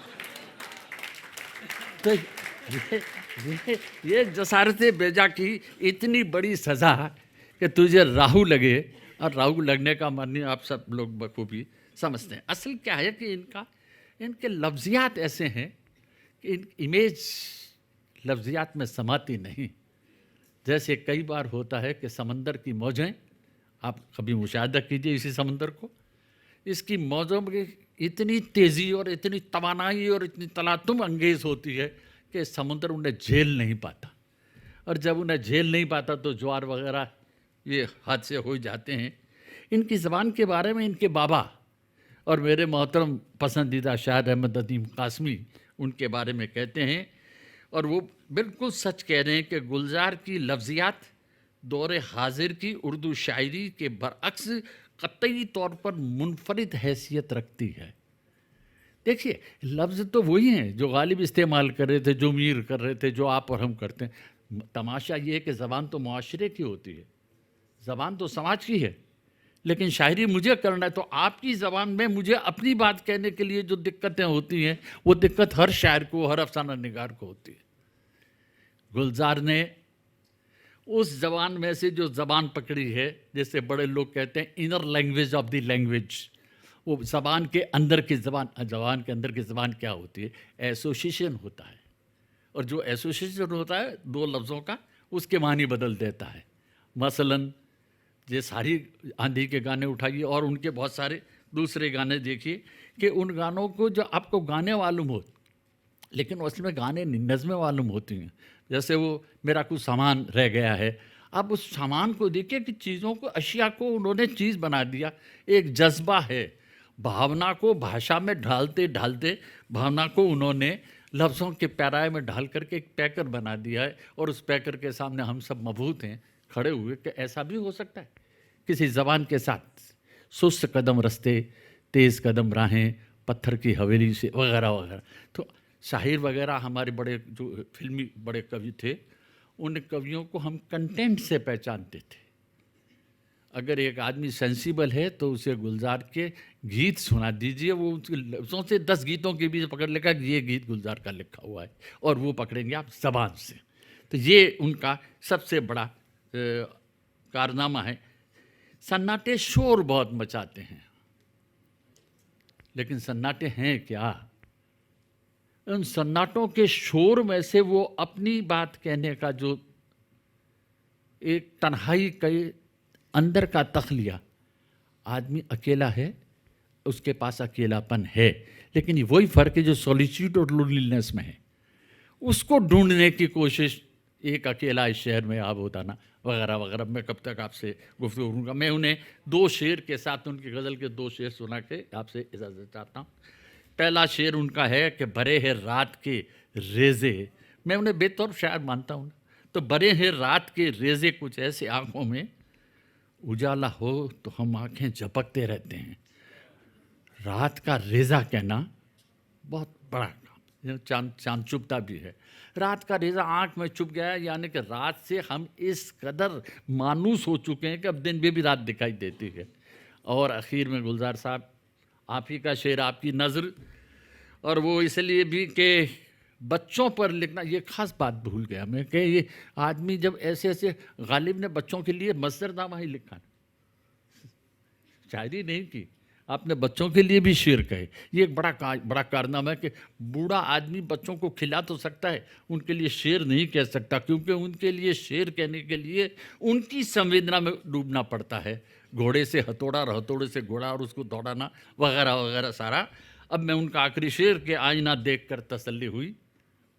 तो ये जसारतें बेजा की इतनी बड़ी सज़ा कि तुझे राहु लगे, और राहु लगने का मानी आप सब लोग बखूबी समझते हैं। असल क्या है कि इनके लफ्ज़ियात ऐसे हैं कि इन इमेज लफ्ज़ियात में समाती नहीं। जैसे कई बार होता है कि समंदर की मौजें आप कभी मुशाहिदा कीजिए इसी समंदर को, इसकी मौजों में इतनी तेज़ी और इतनी तवानाई और इतनी तलातुम अंगेज़ होती है कि समुद्र उन्हें झेल नहीं पाता, और जब उन्हें झेल नहीं पाता तो ज्वार वगैरह ये हादसे हो जाते हैं। इनकी ज़बान के बारे में इनके बाबा और मेरे मोहतरम पसंदीदा शायर अहमद नदीम कासमी उनके बारे में कहते हैं, और वो बिल्कुल सच कह रहे हैं कि गुलजार की लफ्ज़ियात दौर हाजिर की उर्दू शायरी के बरअक्स कतई तौर पर मुनफरिद हैसियत रखती है। देखिए, लफ्ज़ तो वही हैं जो गालिब इस्तेमाल कर रहे थे, जो मीर कर रहे थे, जो आप और हम करते हैं। तमाशा ये है कि ज़बान तो मुआशरे की होती है, ज़बान तो समाज की है, लेकिन शायरी मुझे करना है तो आपकी ज़बान में मुझे अपनी बात कहने के लिए जो दिक्कतें होती हैं वो दिक्कत हर शायर को, हर अफसाना निगार को होती है। गुलजार ने उस ज़बान में से जो ज़बान पकड़ी है, जैसे बड़े लोग कहते हैं inner language of the language, वो ज़बान के अंदर की ज़बान, ज़बान के अंदर की ज़बान क्या होती है? एसोसिएशन होता है, और जो एसोसिएशन होता है दो लफ्ज़ों का, उसके मानी बदल देता है। मसलन ये सारी आंधी के गाने उठाइए और उनके बहुत सारे दूसरे गाने देखिए कि उन गानों को जो आपको गाने मालूम हो, लेकिन असल में गाने नज़में मालूम होती हैं। जैसे वो मेरा कुछ सामान रह गया है, अब उस सामान को देखिए कि चीज़ों को, अशिया को उन्होंने चीज़ बना दिया। एक जज्बा है, भावना को भाषा में ढालते ढालते भावना को उन्होंने लफ्ज़ों के पैराए में ढाल करके एक पैकर बना दिया है, और उस पैकर के सामने हम सब मबहूत हैं खड़े हुए कि ऐसा भी हो सकता है किसी ज़बान के साथ। सुस्त कदम रस्ते, तेज़ कदम राहें, पत्थर की हवेली से, वगैरह वगैरह। तो शाहिर वगैरह हमारे बड़े जो फिल्मी बड़े कवि थे, उन कवियों को हम कंटेंट से पहचानते थे। अगर एक आदमी सेंसिबल है तो उसे गुलजार के गीत सुना दीजिए, वो उसके लफ्ज़ों से 10 गीतों के बीच पकड़ लेगा कि ये गीत गुलजार का लिखा हुआ है, और वो पकड़ेंगे आप ज़बान से। तो ये उनका सबसे बड़ा कारनामा है। सन्नाटे शोर बहुत मचाते हैं, लेकिन सन्नाटे हैं क्या? उन सन्नाटों के शोर में से वो अपनी बात कहने का जो एक तन्हाई के अंदर का तख्लिया, आदमी अकेला है, उसके पास अकेलापन है, लेकिन ये वही फ़र्क है जो सॉलिट्यूड और लोनलीनेस में है। उसको ढूंढने की कोशिश, एक अकेला इस शहर में आप होता ना, वगैरह वगैरह। मैं कब तक आपसे गुफ्तगू करूँगा। मैं उन्हें 2 शेर के साथ, उनकी गज़ल के 2 शेर सुना के आपसे इजाज़त चाहता हूँ। पहला शेर उनका है कि भरे हैं रात के रेज़े, मैं उन्हें बेतौर शायर मानता हूँ, तो भरे हैं रात के रेज़े कुछ ऐसे आँखों में, उजाला हो तो हम आँखें झपकते रहते हैं। रात का रेज़ा कहना बहुत बड़ा काम, चांद चुभता भी है। रात का रेज़ा आँख में चुभ गया, यानी कि रात से हम इस कदर मानूस हो चुके हैं कि अब दिन में भी रात दिखाई देती है। और आखिर में गुलजार साहब, आप ही का शेर, आपकी नज़र, और वो इसलिए भी कि बच्चों पर लिखना, ये ख़ास बात भूल गया मैं कि ये आदमी जब ऐसे ऐसे, गालिब ने बच्चों के लिए मज़दरनामा ही लिखा, शायरी नहीं की, आपने बच्चों के लिए भी शेर कहे। ये एक बड़ा कारनामा है कि बूढ़ा आदमी बच्चों को खिला तो सकता है, उनके लिए शेर नहीं कह सकता, क्योंकि उनके लिए शेर कहने के लिए उनकी संवेदना में डूबना पड़ता है। घोड़े से हथौड़ा और हथौड़े से घोड़ा और उसको दौड़ाना वगैरह वगैरह सारा। अब मैं उनका आखिरी शेर के आईना देखकर तसल्ली हुई,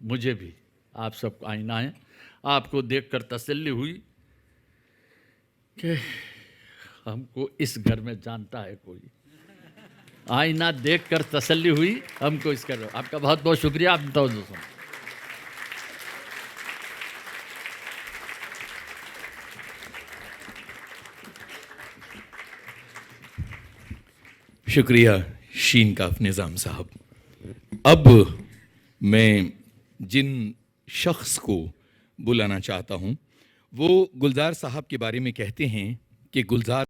मुझे भी, आप सबको आईना है, आपको देखकर तसल्ली हुई कि हमको इस घर में जानता है कोई। आईना देखकर तसल्ली हुई हमको इस घर। आपका बहुत बहुत शुक्रिया। आप दोस्तों, शुक्रिया शीन काफ निज़ाम साहब। अब मैं जिन शख्स को बुलाना चाहता हूँ वो गुलजार साहब के बारे में कहते हैं कि गुलजार